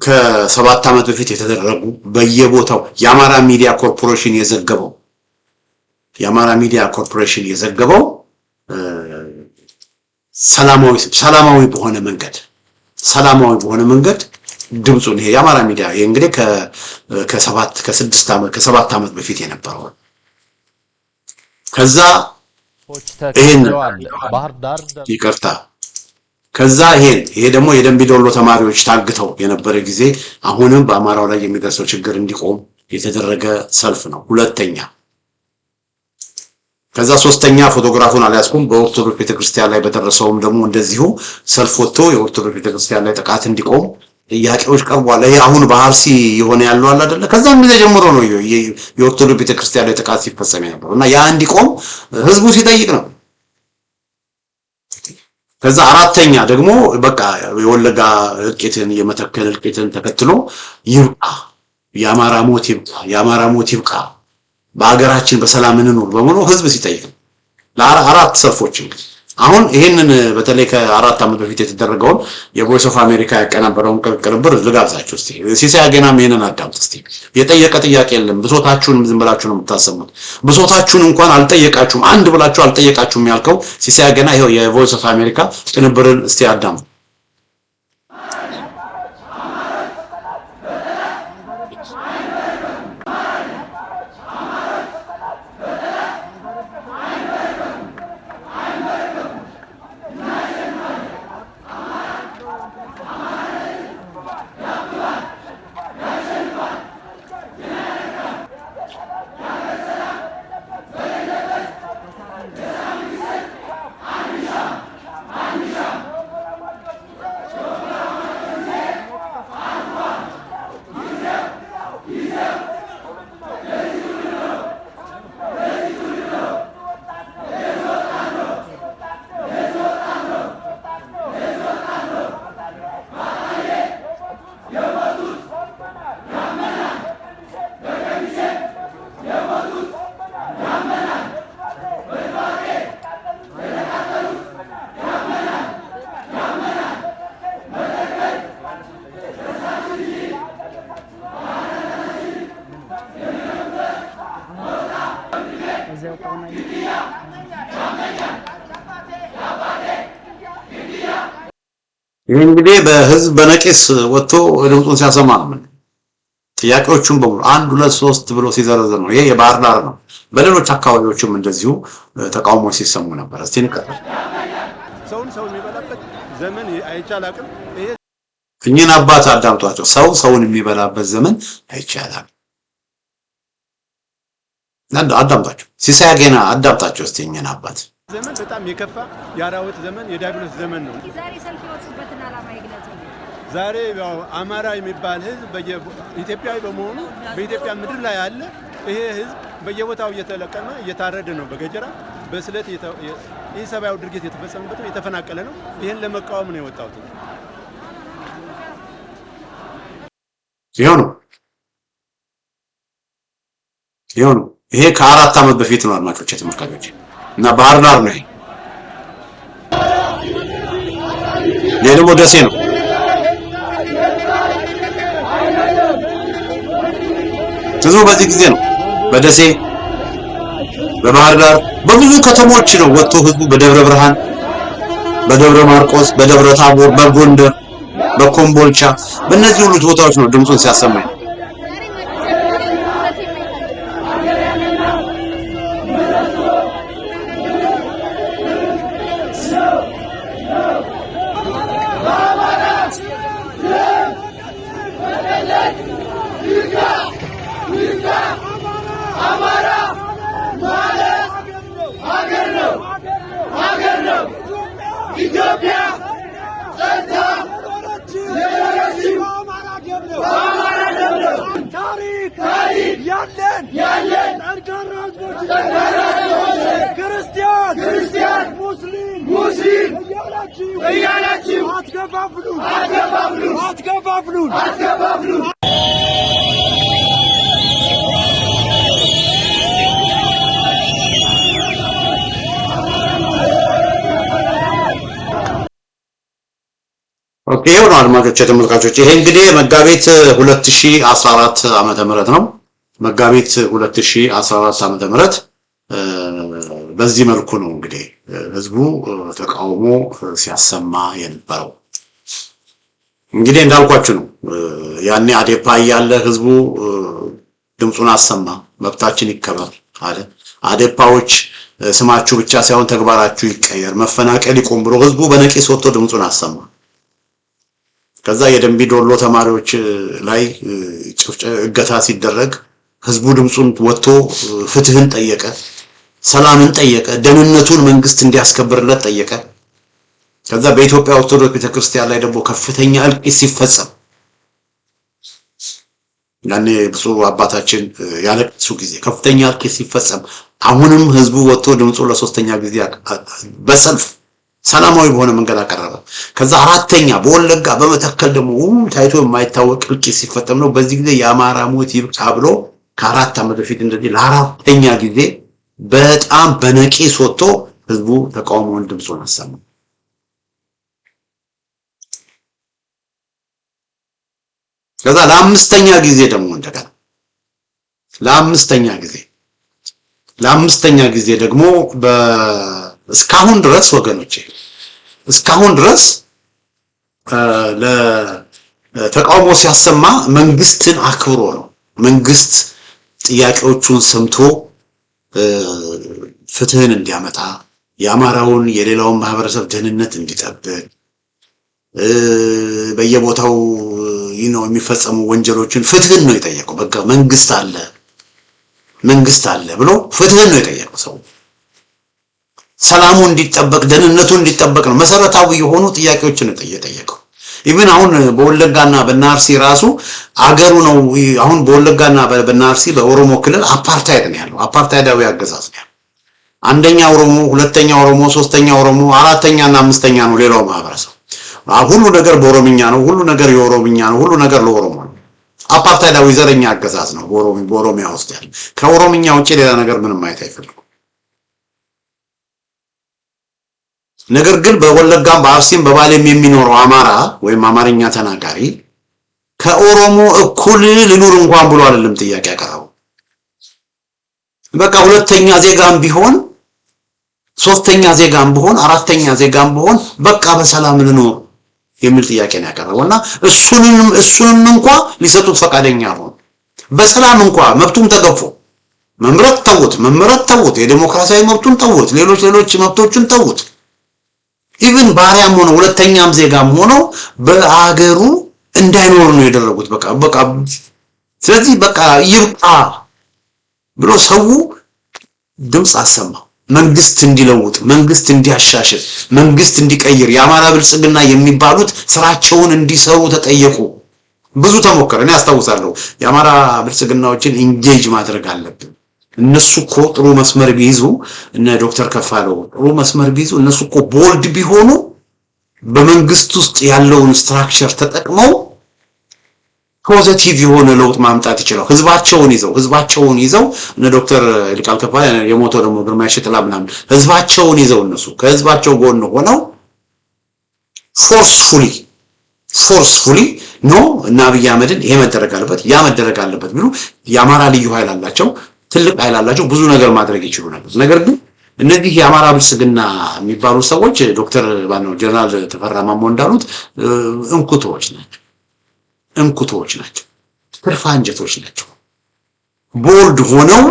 ከ7 ዓመት በፊት የተደረጉ በየቦታው የአማራ ሚዲያ ኮርፖሬሽን የዘገበው ሰላማዊ በሆነ መንገድ ድምጹን ይሄ የአማራ ሚዲያ እንግዲህ ከ7 ዓመት በፊት የነበረው ከዛ ይሄን ባህር ዳር ይቅርታ ከዛ ይሄ ደግሞ የደንቢ ዶሎ ተማሪዎች ታግተው የነበረ ጊዜ አሁንም በአማራው ላይ የሚደርሰው ችግር እንዲቆም የተደረገ ሰልፍ ነው። ሁለተኛ ከዛ ሶስተኛ ፎቶግራፉን አልያዝኩም። በኦርቶዶክስ ቤተክርስቲያን ላይ በደረሰውም ደግሞ እንደዚሁ ሰልፍ ወጥቶ የኦርቶዶክስ ቤተክርስቲያን ላይ ጥቃት እንዲቆም ጥያቄዎች ቀርቧል። ይሄ አሁን በአርሲ የሆነ ያለው አለ አይደለ? ከዛም ጊዜ ጀምሮ ነው የኦርቶዶክስ ቤተክርስቲያን ላይ ጥቃት ሲፈጸም የነበረው እና ያ እንዲቆም ህዝቡ ሲጠይቅ ነው። ከዛ አራተኛ ደግሞ በቃ የወለጋ እልቂትን የመተከል እልቂትን ተከትሎ ይብቃ፣ የአማራ ሞት ይብቃ፣ በአገራችን በሰላም እንኑር በመሆኑ ህዝብ ሲጠይቅ ነው። ለአራት ሰልፎች እንግዲህ አሁን ይሄንን በተለይ ከ4 ዓመት በፊት የተደረገውን የቮይስ ኦፍ አሜሪካ ያቀናበረውን ቅንብር ልጋብዛችሁ እስቲ። ሲሳይ አጌናም ይሄንን አዳምጡ እስቲ። የጠየቀ ጥያቄ የለም። ብሶታችሁን ዝም ብላችሁ ነው የምታሰሙት። ብሶታችሁን እንኳን አልጠየቃችሁም፣ አንድ ብላችሁ አልጠየቃችሁም ያልከው ሲሳይ አጌና ይሄው የቮይስ ኦፍ አሜሪካ ቅንብርን እስቲ አዳምጡ። ይሄ እንግዲህ በህዝብ በነቂስ ወጥቶ ድምፁን ሲያሰማ ነው። ጥያቄዎቹን በሙሉ 1 2 3 ብሎ ሲዘረዝር ነው። ይሄ የባህር ዳር ነው። በሌሎች አካባቢዎችም እንደዚሁ ተቃውሞ ሲሰሙ ነበር። እስቲ እንቀጥል። ሰውን ሰው የሚበላበት ዘመን አይቻላቅም። ይሄ እኚህን አባት አዳምጧቸው። ሰውን የሚበላበት ዘመን አይቻላል። አዳምጧቸው። ሲሳይ ገና አዳምጣቸው እስቲ እኚህን አባት። ዘመን በጣም የከፋ የአራዊት ዘመን የዲያብሎስ ዘመን ነው። ዛሬ ሰልፍ የወጡበትን ዓላማ ይግለጹ። ዛሬ አማራ የሚባል ህዝብ ኢትዮጵያዊ በመሆኑ በኢትዮጵያ ምድር ላይ ያለ ይሄ ህዝብ በየቦታው እየተለቀመ እየታረደ ነው። በገጀራ በስለት የሰብአዊ ድርጊት የተፈጸመበት ነው፣ የተፈናቀለ ነው። ይሄን ለመቃወም ነው የወጣው። ይሁን ይሄ ከ4 ዓመት በፊት ነው አድማጮች ተመልካቾች እና ባህር ዳር ነው። ይሄ ደግሞ ደሴ ነው። ህዝቡ በዚህ ጊዜ ነው በደሴ በባህር ዳር በብዙ ከተሞች ነው ወጥቶ ህዝቡ በደብረ ብርሃን፣ በደብረ ማርቆስ፣ በደብረ ታቦር፣ በጎንደር፣ በኮምቦልቻ በእነዚህ ሁሉ ቦታዎች ነው ድምጹን ሲያሰማ። ክርስቲያን ሙስሊም እያላችሁ አትከፋፍሉን። ኦኬ ነው አድማጮች ተመልካቾች። ይሄ እንግዲህ መጋቢት 2014 ዓመተ ምህረት ነው። መጋቢት 2014 ዓመተ ምህረት በዚህ መልኩ ነው እንግዲህ ህዝቡ ተቃውሞ ሲያሰማ የነበረው። እንግዲህ እንዳልኳችሁ ነው። ያኔ አዴፓ ያለ ህዝቡ ድምጹን አሰማ፣ መብታችን ይከበር አለ። አዴፓዎች ስማችሁ ብቻ ሳይሆን ተግባራችሁ ይቀየር፣ መፈናቀል ይቆም ብሎ ህዝቡ በነቂስ ወጥቶ ድምጹን አሰማ። ከዛ የደንቢ ዶሎ ተማሪዎች ላይ እገታ ሲደረግ ህዝቡ ድምጹን ወጥቶ ፍትህን ጠየቀ፣ ሰላምን ጠየቀ፣ ደህንነቱን መንግስት እንዲያስከብርለት ጠየቀ። ከዛ በኢትዮጵያ ኦርቶዶክስ ቤተክርስቲያን ላይ ደግሞ ከፍተኛ እልቂት ሲፈጸም ያኔ ብፁዕ አባታችን ያለቅሱ ጊዜ ከፍተኛ እልቂት ሲፈጸም አሁንም ህዝቡ ወጥቶ ድምጹ ለሶስተኛ ጊዜ በሰልፍ ሰላማዊ በሆነ መንገድ አቀረበ። ከዛ አራተኛ በወለጋ በመተከል ደግሞ ታይቶ የማይታወቅ እልቂት ሲፈጸም ነው። በዚህ ጊዜ የአማራ ሞት ይብቃ ብሎ ከ4 ዓመት በፊት እንደዚህ ለአራተኛ ጊዜ በጣም በነቂስ ወጥቶ ህዝቡ ተቃውሞውን ድምጹን አሰማ። ከዛ ለአምስተኛ ጊዜ ደግሞ እንደገና ለአምስተኛ ጊዜ ደግሞ እስካሁን ድረስ ወገኖቼ እስካሁን ድረስ ለተቃውሞ ሲያሰማ መንግስትን አክብሮ ነው። መንግስት ጥያቄዎቹን ሰምቶ ፍትህን እንዲያመጣ የአማራውን የሌላውን ማህበረሰብ ደህንነት እንዲጠብቅ በየቦታው የሚፈጸሙ ወንጀሎችን ፍትህን ነው የጠየቀው። በቃ መንግስት አለ ብሎ ፍትህን ነው የጠየቀው። ሰው ሰላሙ እንዲጠበቅ ደህንነቱ እንዲጠበቅ ነው መሰረታዊ የሆኑ ጥያቄዎችን የጠየቀው። ኢቭን አሁን በወለጋና በናርሲ ራሱ አገሩ ነው። አሁን በወለጋና በናርሲ በኦሮሞ ክልል አፓርታይድ ነው ያለው። አፓርታይዳዊ አገዛዝ ነው ያለው። አንደኛ ኦሮሞ፣ ሁለተኛ ኦሮሞ፣ ሶስተኛ ኦሮሞ፣ አራተኛና አምስተኛ ነው ሌላው ማህበረሰብ። ሁሉ ነገር በኦሮምኛ ነው። ሁሉ ነገር የኦሮምኛ ነው። ሁሉ ነገር ለኦሮሞ ነው። አፓርታይዳዊ ዘረኛ አገዛዝ ነው በኦሮሚያ ውስጥ ያለው። ከኦሮምኛ ውጪ ሌላ ነገር ምንም ማየት አይፈልጉም። ነገር ግን በወለጋም በአርሲም በባሌም የሚኖረው አማራ ወይም አማርኛ ተናጋሪ ከኦሮሞ እኩል ልኑር እንኳን ብሎ አይደለም ጥያቄ ያቀረበው። በቃ ሁለተኛ ዜጋም ቢሆን ሶስተኛ ዜጋም ቢሆን አራተኛ ዜጋም ቢሆን በቃ በሰላም ልኑር የሚል ጥያቄ ነው ያቀረበውና እሱንም እንኳን ሊሰጡት ፈቃደኛ ሆኑ። በሰላም እንኳን መብቱን ተገፎ መምረጥ ተውት የዲሞክራሲያዊ መብቱን ተውት ሌሎች መብቶችን ተውት ኢቭን ባሪያም ሆነ ሁለተኛም ዜጋም ሆኖ በአገሩ እንዳይኖር ነው ያደረጉት በቃ ስለዚህ በቃ ይብቃ ብሎ ሰው ድምጽ አሰማ መንግስት እንዲለውጥ መንግስት እንዲያሻሽል መንግስት እንዲቀይር የአማራ ብልጽግና የሚባሉት ስራቸውን እንዲሰሩ ተጠየቁ ብዙ ተሞከረ እኔ አስታውሳለሁ የአማራ ብልጽግናዎችን ኢንጌጅ ማድረግ አለብን እነሱ እኮ ጥሩ መስመር ቢይዙ እነ ዶክተር ከፋለው ጥሩ መስመር ቢይዙ እነሱ እኮ ቦልድ ቢሆኑ በመንግስት ውስጥ ያለውን ስትራክቸር ተጠቅመው ፖዚቲቭ የሆነ ለውጥ ማምጣት ይችላል ህዝባቸውን ይዘው እነ ዶክተር ሊቃል ከፋለ የሞተው ደግሞ ግርማይ ሽጥላ ምናምን ህዝባቸውን ይዘው እነሱ ከህዝባቸው ጎን ሆነው ፎርስፉሊ ኖ እና አብይ አህመድን ይሄ መደረግ አለበት ቢሉ የአማራ ልዩ ኃይል አላቸው ትልቅ ኃይል አላቸው ብዙ ነገር ማድረግ ይችሉ ነበር ነገር ግን እነዚህ የአማራ ብልጽግና የሚባሉ ሰዎች ዶክተር ጀነራል ተፈራ ማሞ እንዳሉት እንኩቶች ናቸው ትርፍ አንጀቶች ናቸው ቦልድ ሆነው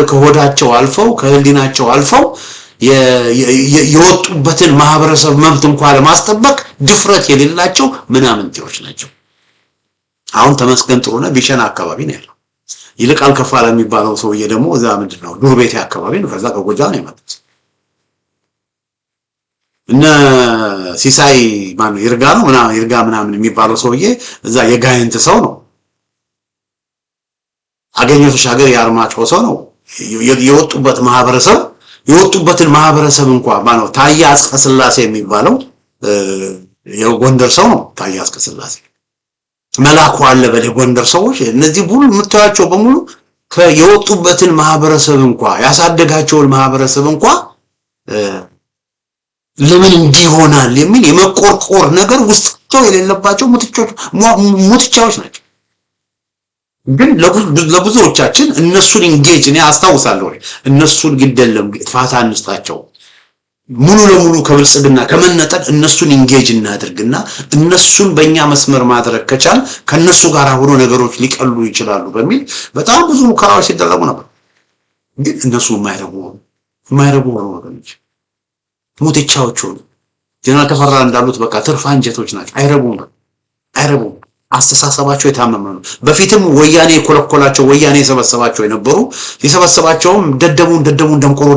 ከሆዳቸው አልፈው ከህሊናቸው አልፈው የወጡበትን ማህበረሰብ መብት እንኳን ለማስጠበቅ ድፍረት የሌላቸው ምናምንቴዎች ናቸው አሁን ተመስገን ጥሩነህ ቢሸና አካባቢ ነው ያለው ይልቃል ከፋለ የሚባለው ሰውዬ ደግሞ እዛ ምንድነው ዱር ቤቴ አካባቢ ነው ከዛ ከጎጃም ነው የመጡት እነ ሲሳይ ይርጋ ምናምን የሚባለው ሰውዬ እዛ የጋይንት ሰው ነው አገኘው ተሻገር ያርማጭሆ ሰው ነው የወጡበትን ማህበረሰብ እንኳን ታያ አስቀስላሴ የሚባለው የጎንደር ሰው ነው ታያ አስቀስላሴ መላኩ አለ በጎንደር ሰዎች እነዚህ ሁሉ ምታያቸው በሙሉ የወጡበትን ማህበረሰብ እንኳን ያሳደጋቸውን ማህበረሰብ እንኳን ለምን እንዲሆናል የሚል የመቆርቆር ነገር ውስጣቸው የሌለባቸው ሙትቻዎች ናቸው ግን ለብዙዎቻችን እነሱን ኢንጌጅ እኔ አስታውሳለሁ እነሱን ግደለም ፋታ እንስጣቸው ሙሉ ለሙሉ ከብልጽግና ከመነጠል እነሱን ኢንጌጅ እናድርግና እነሱን በእኛ መስመር ማድረግ ከቻል ከነሱ ጋር ሆኖ ነገሮች ሊቀሉ ይችላሉ በሚል በጣም ብዙ ሙከራዎች ሲደረጉ ነበር ግን እነሱ የማይረቡ ወገኖች ሙትቻዎቹ ጀነራል ተፈራ እንዳሉት በቃ ትርፍ አንጀቶች ናቸው አይረቡም አስተሳሰባቸው የታመመ ነው በፊትም ወያኔ ኮለኮላቸው ወያኔ የሰበሰባቸው የነበሩ የሰበሰባቸውም ደደቡን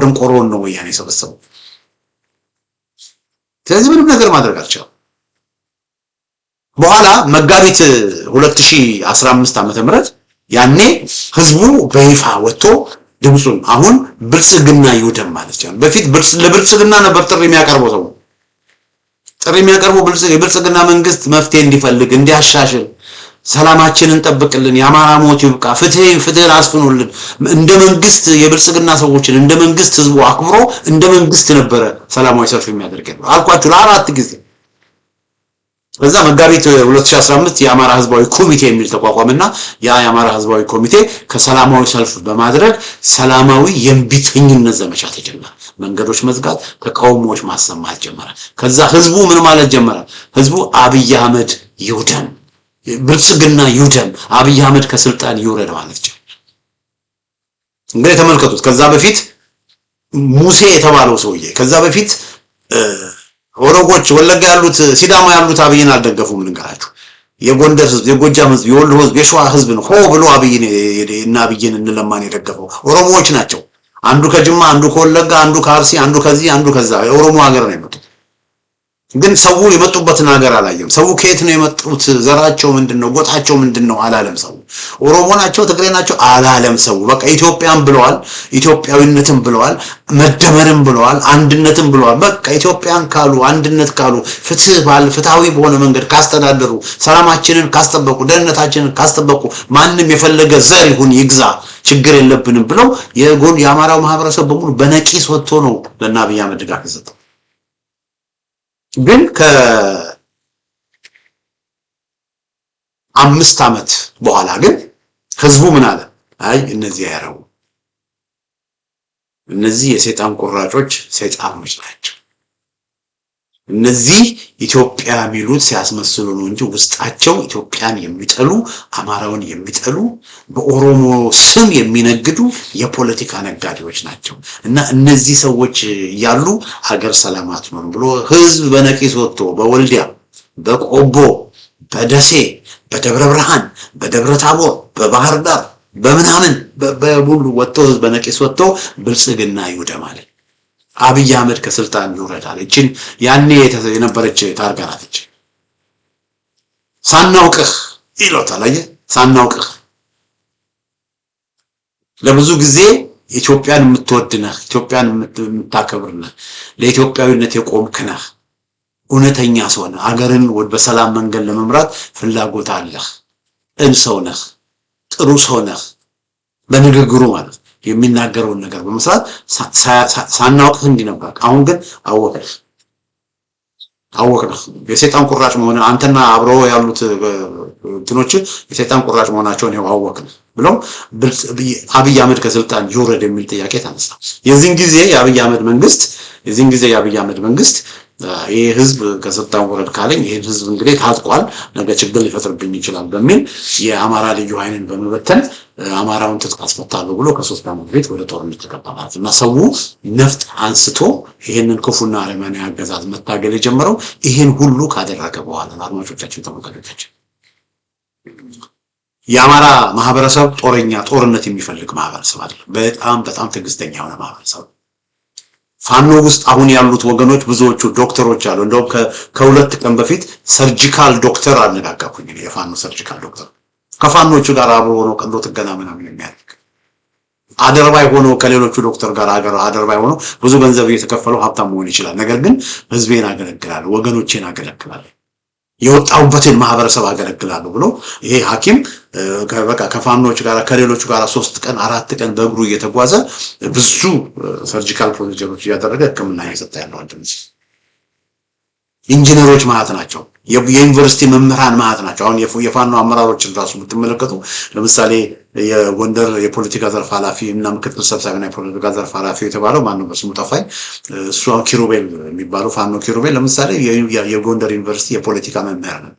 ደንቆሮ ነው ወያኔ የሰበሰበው ስለዚህ ምንም ነገር ማድረግ አልቻለም በኋላ መጋቢት 2015 ዓ.ም ያኔ ህዝቡ በይፋ ወጥቶ ድምጹን አሁን ብልጽግና ይውደም ማለት ይችላል በፊት ለብልጽግና ነበር ጥሪ የሚያቀርበው የብልጽግና መንግስት መፍትሄ እንዲፈልግ እንዲያሻሽል ሰላማችንን ጠብቅልን ያማራ ሞት ይብቃ ፍትህ አስፍኑልን እንደ መንግስት የብልጽግና ሰዎችን እንደ መንግስት ህዝቡ አክብሮ እንደ መንግስት ነበር ሰላማዊ ሰልፍ የሚያደርገው አልኳችሁ ለአራት ጊዜ በዛ መጋቢት 2015 የአማራ ህዝባዊ ኮሚቴ የሚል ተቋቋመና የአማራ ህዝባዊ ኮሚቴ ከሰላማዊ ሰልፍ በማድረግ ሰላማዊ የእምቢተኝነት ዘመቻ ተጀመረ መንገዶች መዝጋት ተቃውሞዎች ማሰማት ጀመረ ከዛ ህዝቡ ምን ማለት ጀመረ ህዝቡ አብይ አህመድ ይውደም ብልጽግና ይውደም አብይ አህመድ ከስልጣን ይውረድ ማለት ነው እንግዲህ ተመልከቱት ከዛ በፊት ሙሴ የተባለው ሰውዬ ከዛ በፊት ኦሮሞች ወለጋ ያሉት ሲዳማ ያሉት አብይን አልደገፉም ልንገራችሁ የጎንደር ህዝብ የጎጃም ህዝብ የወሎ ህዝብ የሸዋ ህዝብ ነው ሆ ብሎ አብይን እንለማን የደገፈው ኦሮሞዎች ናቸው አንዱ ከጅማ አንዱ ከወለጋ አንዱ ከአርሲ አንዱ ከዚህ አንዱ ከዛ የኦሮሞ ሀገር ነው የመጡት ግን ሰው የመጡበትን ሀገር አላየም ሰው ከየት ነው የመጡት ዘራቸው ምንድነው ጎጣቸው ምንድነው አላለም ሰው ኦሮሞ ናቸው ትግሬ ናቸው አላለም ሰው በቃ ኢትዮጵያን ብለዋል ኢትዮጵያዊነትን ብለዋል መደመርን ብለዋል አንድነትን ብለዋል በቃ ኢትዮጵያን ካሉ አንድነት ካሉ ፍትሃዊ በሆነ መንገድ ካስተዳደሩ ሰላማችንን ካስጠበቁ ደህንነታችንን ካስጠበቁ ማንም የፈለገ ዘር ይሁን ይግዛ ችግር የለብንም ብለው የአማራው ማህበረሰብ በሙሉ በነቂስ ወጥቶ ነው ለናብይ አህመድ ድጋፍ የሰጠው ግን ከ5 አመት በኋላ ግን ህዝቡ ምን አለ አይ እነዚህ ያረው እነዚህ የሰይጣን ቁራጮች ሰይጣኖች ናቸው እነዚህ ኢትዮጵያ የሚሉት ሲያስመስሉ ነው እንጂ ውስጣቸው ኢትዮጵያን የሚጠሉ አማራውን የሚጠሉ በኦሮሞ ስም የሚነግዱ የፖለቲካ ነጋዴዎች ናቸው። እና እነዚህ ሰዎች ያሉ ሀገር ሰላም አትሆንም ብሎ ህዝብ በነቂስ ወጥቶ በወልዲያ፣ በቆቦ፣ በደሴ፣ በደብረ ብርሃን፣ በደብረ ታቦር፣ በባህር ዳር በምናምን በሁሉ ወጥቶ ህዝብ በነቂስ ወጥቶ ብልጽግና ይውደማል፣ አብይ አህመድ ከስልጣን ይወረዳል። እቺን ያኔ የነበረች ታርጋ ናት። ሳናውቅህ ይሎታል። አየህ ሳናውቅህ ለብዙ ጊዜ ኢትዮጵያን የምትወድነህ ኢትዮጵያን የምታከብርነህ ለኢትዮጵያዊነት የቆምክነህ እውነተኛ ሰው ነህ። አገርን በሰላም መንገድ ለመምራት ፍላጎት አለህ። ሰው ነህ፣ ጥሩ ሰው ነህ። በንግግሩ ማለት የሚናገረውን ነገር በመስራት ሳናውቅህ እንዲህ ነበር። አሁን ግን አወቅህ የሰይጣን ቁራጭ መሆን አንተና አብረው ያሉት እንትኖች የሰይጣን ቁራጭ መሆናቸውን ይኸው አወቅህ ብለው አብይ አህመድ ከስልጣን ይወረድ የሚል ጥያቄ ተነሳ። የዚህን ጊዜ የአብይ አህመድ መንግስት ይሄ ህዝብ ከስልጣን ወረድ ካለኝ ይሄን ህዝብ እንግዲህ ታጥቋል፣ ነገ ችግር ሊፈጥርብኝ ይችላል በሚል የአማራ ልዩ ኃይልን በመበተን አማራውን ትጥቅ አስፈታለሁ ብሎ ከ3 ዓመት በፊት ወደ ጦርነት ተገባ ማለት ነው። እና ሰው ነፍጥ አንስቶ ይሄንን ክፉና አረመኔያዊ አገዛዝ መታገል የጀመረው ይሄን ሁሉ ካደረገ በኋላ ነው። አድማጮቻችን፣ ተመልካቾቻችን የአማራ ማህበረሰብ ጦርነት የሚፈልግ ማህበረሰብ አይደለም። በጣም ትዕግስተኛ የሆነ ማህበረሰብ። ፋኖ ውስጥ አሁን ያሉት ወገኖች ብዙዎቹ ዶክተሮች አሉ። እንደውም ከሁለት ቀን በፊት ሰርጂካል ዶክተር አነጋገርኩኝ። የፋኖ ሰርጂካል ዶክተር ከፋኖቹ ጋር አብሮ ሆኖ ቀዶ ጥገና ምናምን የሚያደርግ አደርባይ ሆኖ ከሌሎቹ ዶክተር ጋር አደርባይ ሆኖ ብዙ ገንዘብ እየተከፈለው ሀብታም መሆን ይችላል። ነገር ግን ህዝቤን አገለግላለሁ፣ ወገኖቼን አገለግላለሁ፣ የወጣሁበትን ማህበረሰብ አገለግላለሁ ብሎ ይሄ ሐኪም በቃ ከፋኖቹ ጋር ከሌሎቹ ጋር 3 ቀን 4 ቀን በእግሩ እየተጓዘ ብዙ ሰርጂካል ፕሮሲጀሮች እያደረገ ህክምና እየሰጠ ያለው አንተምስ ኢንጂነሮች ማለት ናቸው። የዩኒቨርሲቲ መምህራን ማለት ናቸው። አሁን የፋኖ አመራሮችን ራሱ የምትመለከቱ ለምሳሌ የጎንደር የፖለቲካ ዘርፍ ኃላፊ እና ምክትል ሰብሳቢና የፖለቲካ ዘርፍ ኃላፊ የተባለው ማን ነው በስሙ ጠፋኝ። እሱ ኪሩቤል የሚባለው ፋኖ ኪሩቤል ለምሳሌ የጎንደር ዩኒቨርሲቲ የፖለቲካ መምህር ነው።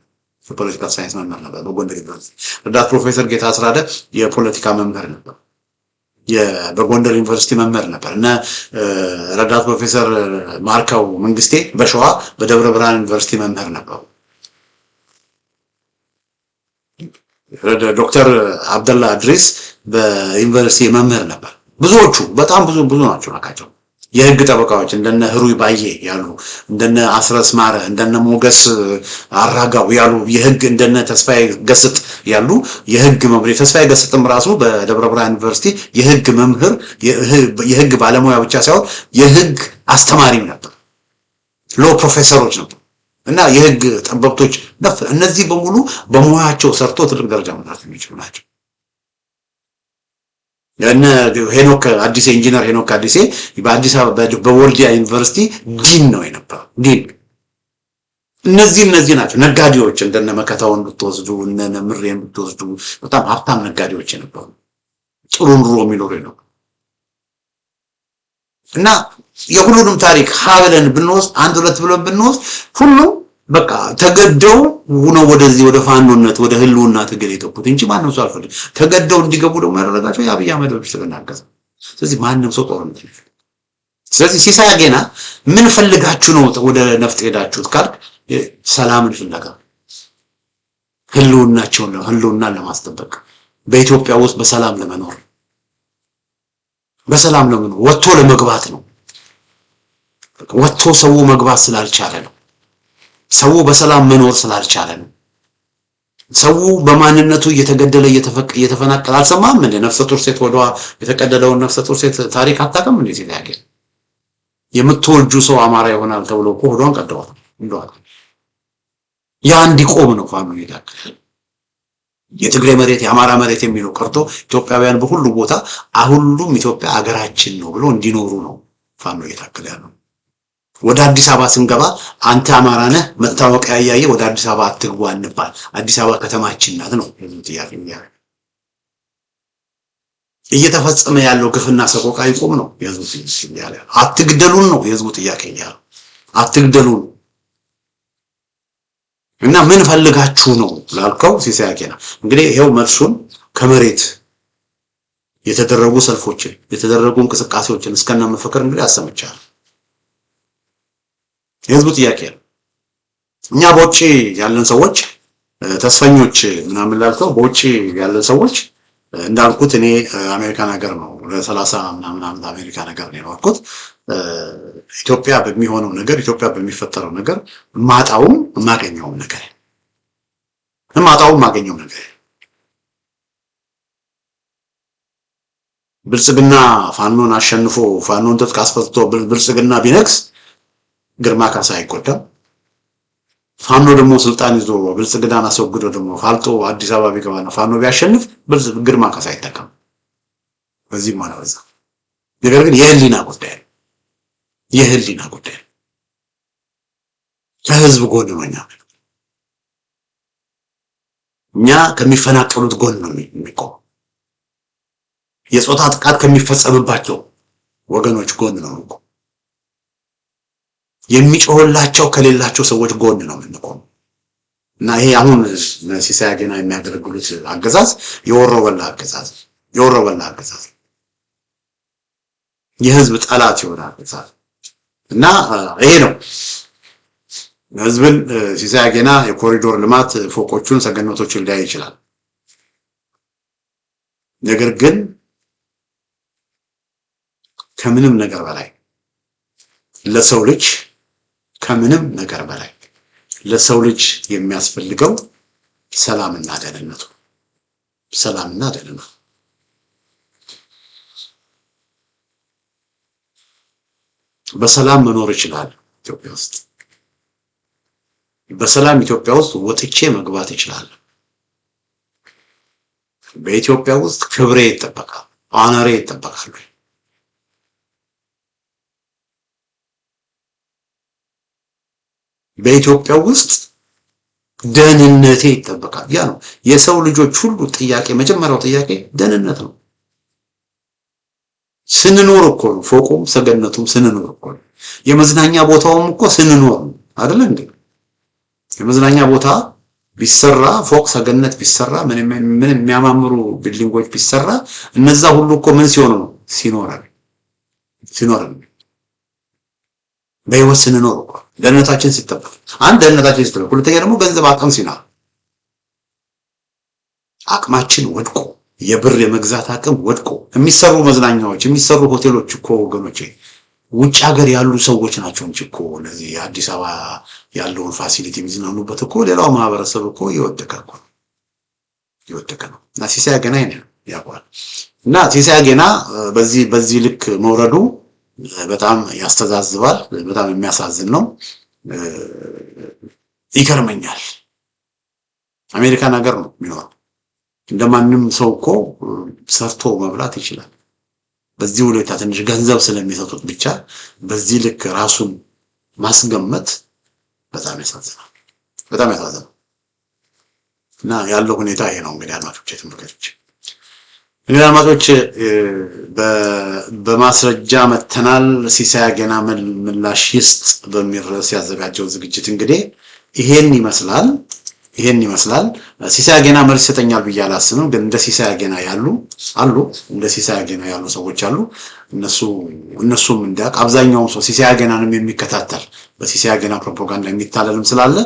የፖለቲካ ሳይንስ መምህር ነበር በጎንደር ዩኒቨርሲቲ። ረዳት ፕሮፌሰር ጌታ አስራደ የፖለቲካ መምህር ነበር፣ በጎንደር ዩኒቨርሲቲ መምህር ነበር። እና ረዳት ፕሮፌሰር ማርካው መንግስቴ በሸዋ በደብረ ብርሃን ዩኒቨርሲቲ መምህር ነበሩ። ዶክተር አብደላ አድሪስ በዩኒቨርሲቲ መምህር ነበር። ብዙዎቹ በጣም ብዙ ናቸው ናቸው። የህግ ጠበቃዎች እንደነ ህሩይ ባዬ ያሉ እንደነ አስረስ ማረ እንደነ ሞገስ አራጋው ያሉ የህግ እንደነ ተስፋዬ ገስጥ ያሉ የህግ መምህር ተስፋዬ ገስጥም ራሱ በደብረ ብርሃን ዩኒቨርሲቲ የህግ መምህር የህግ ባለሙያ ብቻ ሳይሆን የህግ አስተማሪም ነበር። ሎ ፕሮፌሰሮች ነበር እና የህግ ጠበብቶች ነበር። እነዚህ በሙሉ በሙያቸው ሰርቶ ትልቅ ደረጃ መድረስ የሚችሉ ናቸው። እና ሄኖክ አዲስ ኢንጂነር ሄኖክ አዲስ በአዲስ አበባ በወልዲያ ዩኒቨርሲቲ ዲን ነው የነበረው። ዲን እነዚህ ናቸው ነጋዴዎች። እንደነ መከታውን ብትወስዱ እነ ምሬን ብትወስዱ በጣም ሀብታም ነጋዴዎች የነበሩ ጥሩ ኑሮ የሚኖሩ ነው። እና የሁሉንም ታሪክ ሀብለን ብንወስድ 1-2 ብለን ብንወስድ ሁሉ በቃ ተገደው ነው ወደዚህ ወደ ፋኖነት ወደ ህልውና ትግል የገቡት እንጂ ማንም ሰው አልፈልግ ተገደው እንዲገቡ ደግሞ ያደረጋቸው የአብይ አህመድ ስለናገዘ። ስለዚህ ማንም ሰው ጦርነት ይፈልግ። ስለዚህ ሲሳይ አጌና ምን ፈልጋችሁ ነው ወደ ነፍጥ ሄዳችሁት ካልክ ሰላምን ፍለጋ ህልውናን ለማስጠበቅ በኢትዮጵያ ውስጥ በሰላም ለመኖር ወጥቶ ለመግባት ነው። ወጥቶ ሰው መግባት ስላልቻለ ነው። ሰው በሰላም መኖር ስላልቻለ ነው። ሰው በማንነቱ እየተገደለ እየተፈናቀለ አልሰማም እንደ ነፍሰ ጡር ሴት ወደዋ የተቀደደውን ነፍሰ ጡር ሴት ታሪክ አታውቅም እንዴ? ሲያገ የምትወልጁ ሰው አማራ ይሆናል ተብሎ እኮ ሆዷን ቀደዋል እንደዋል። ያ እንዲቆም ነው ፋኖ ይላል። የትግሬ መሬት የአማራ መሬት የሚለው ቀርቶ ኢትዮጵያውያን በሁሉ ቦታ አሁሉም ኢትዮጵያ ሀገራችን ነው ብሎ እንዲኖሩ ነው ፋኖ እየታገለ ያለው። ወደ አዲስ አበባ ስንገባ አንተ አማራ ነህ መታወቂያ ያያየ ወደ አዲስ አበባ አትግቡ አንባል። አዲስ አበባ ከተማችን ናት ነው ጥያቄ ያለው። እየተፈጸመ ያለው ግፍና ሰቆቃ ይቆም ነው የህዝቡ ጥያቄ ያለው። አትግደሉን ነው የህዝቡ ጥያቄ ያለው። አትግደሉን እና ምን ፈልጋችሁ ነው ላልከው ሲሳይ አጌና እንግዲህ ይሄው መልሱን ከመሬት የተደረጉ ሰልፎችን የተደረጉ እንቅስቃሴዎችን እስከና መፈከር እንግዲህ አሰምቻለሁ። የህዝቡ ጥያቄ ነው። እኛ በውጪ ያለን ሰዎች ተስፈኞች ምናምን ላልከው በውጪ ያለን ሰዎች እንዳልኩት እኔ አሜሪካን ሀገር ነው ለ30 ምናምን ዓመት አሜሪካን ሀገር ነው የኖርኩት። ኢትዮጵያ በሚሆነው ነገር ኢትዮጵያ በሚፈጠረው ነገር ማጣውም ማገኘውም ነገር ብልጽግና ፋኖን አሸንፎ ፋኖን ትጥቅ አስፈትቶ ብልጽግና ቢነክስ ግርማ ካሳ አይጎዳም። ፋኖ ደግሞ ስልጣን ይዞ ብልጽግናን አስወግዶ ደግሞ ፋልጦ አዲስ አበባ ቢገባና ፋኖ ቢያሸንፍ ግርማ ካሳ አይጠቀም። በዚህ ማለት በዛ ነገር ግን የህሊና ጉዳይ ከህዝብ ጎን ነው። እኛ ከሚፈናቀሉት ጎን ነው የሚቆም። የጾታ ጥቃት ከሚፈጸምባቸው ወገኖች ጎን ነው የሚቆም። የሚጮህላቸው ከሌላቸው ሰዎች ጎን ነው የምንቆም እና ይሄ አሁን ሲሳይ አጌና የሚያደርጉት አገዛዝ የወሮበላ አገዛዝ የህዝብ ጠላት ይሆናል አገዛዝ እና ይሄ ነው ህዝብን ሲሳይ አጌና የኮሪዶር ልማት ፎቆቹን ሰገነቶችን ሊያይ ይችላል። ነገር ግን ከምንም ነገር በላይ ለሰው ልጅ የሚያስፈልገው ሰላምና ደህንነቱ በሰላም መኖር ይችላል። ኢትዮጵያ ውስጥ በሰላም ኢትዮጵያ ውስጥ ወጥቼ መግባት ይችላል። በኢትዮጵያ ውስጥ ክብሬ ይጠበቃል፣ ኦነሬ ይጠበቃል። በኢትዮጵያ ውስጥ ደህንነቴ ይጠበቃል። ያ ነው የሰው ልጆች ሁሉ ጥያቄ። መጀመሪያው ጥያቄ ደህንነት ነው። ስንኖር እኮ ነው ፎቁም ሰገነቱም ስንኖር እኮ ነው። የመዝናኛ ቦታውም እኮ ስንኖር ነው አይደል እንዴ? የመዝናኛ ቦታ ቢሰራ ፎቅ ሰገነት ቢሰራ ምን የሚያማምሩ ቢልዲንጎች ቢሰራ እነዛ ሁሉ እኮ ምን ሲሆኑ ነው? ሲኖር በህይወት ስንኖር እኮ ደህንነታችን ሲጠበቅ፣ ደህንነታችን ሲጠበቅ፣ ሁለተኛ ደግሞ ገንዘብ አቅም ሲኖር አቅማችን ወድቆ የብር የመግዛት አቅም ወድቆ የሚሰሩ መዝናኛዎች የሚሰሩ ሆቴሎች እኮ ወገኖቼ ውጭ ሀገር ያሉ ሰዎች ናቸው እንጂ እኮ ለዚህ አዲስ አበባ ያለውን ፋሲሊቲ የሚዝናኑበት እኮ ሌላው ማህበረሰብ እኮ እየወደቀ ነው። እና ሲሳይ አጌና ይሄን ያውቃል። እና ሲሳይ አጌና በዚህ ልክ መውረዱ በጣም ያስተዛዝባል። በጣም የሚያሳዝን ነው። ይገርመኛል። አሜሪካን ሀገር ነው የሚኖረው። እንደማንም ሰው እኮ ሰርቶ መብላት ይችላል። በዚህ ሁኔታ ትንሽ ገንዘብ ስለሚሰጡት ብቻ በዚህ ልክ ራሱን ማስገመት በጣም ያሳዝናል። እና ያለው ሁኔታ ይሄ ነው። እንግዲህ አድማጮች ተመልካቾች በማስረጃ መተናል። ሲሳይ አጌና ምላሽ ይስጥ በሚል ርዕስ ያዘጋጀው ዝግጅት እንግዲህ ይሄን ይመስላል። ሲሳይ አጌና መልስ ይሰጠኛል ብዬ አላስብም። ግን እንደ ሲሳይ አጌና ያሉ ሰዎች አሉ። እነሱም እንዳቅ አብዛኛው ሰው ሲሳይ አጌናንም የሚከታተል በሲሳይ አጌና ፕሮፓጋንዳ የሚታለልም ስላለ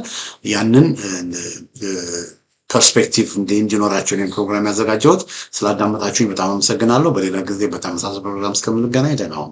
ያንን ፐርስፔክቲቭ እንዲኖራቸው ነው ፕሮግራም ያዘጋጀሁት። ስላዳመጣችሁኝ በጣም አመሰግናለሁ። በሌላ ጊዜ በተመሳሳይ ፕሮግራም እስከምንገናኝ ደህና ሁኑ።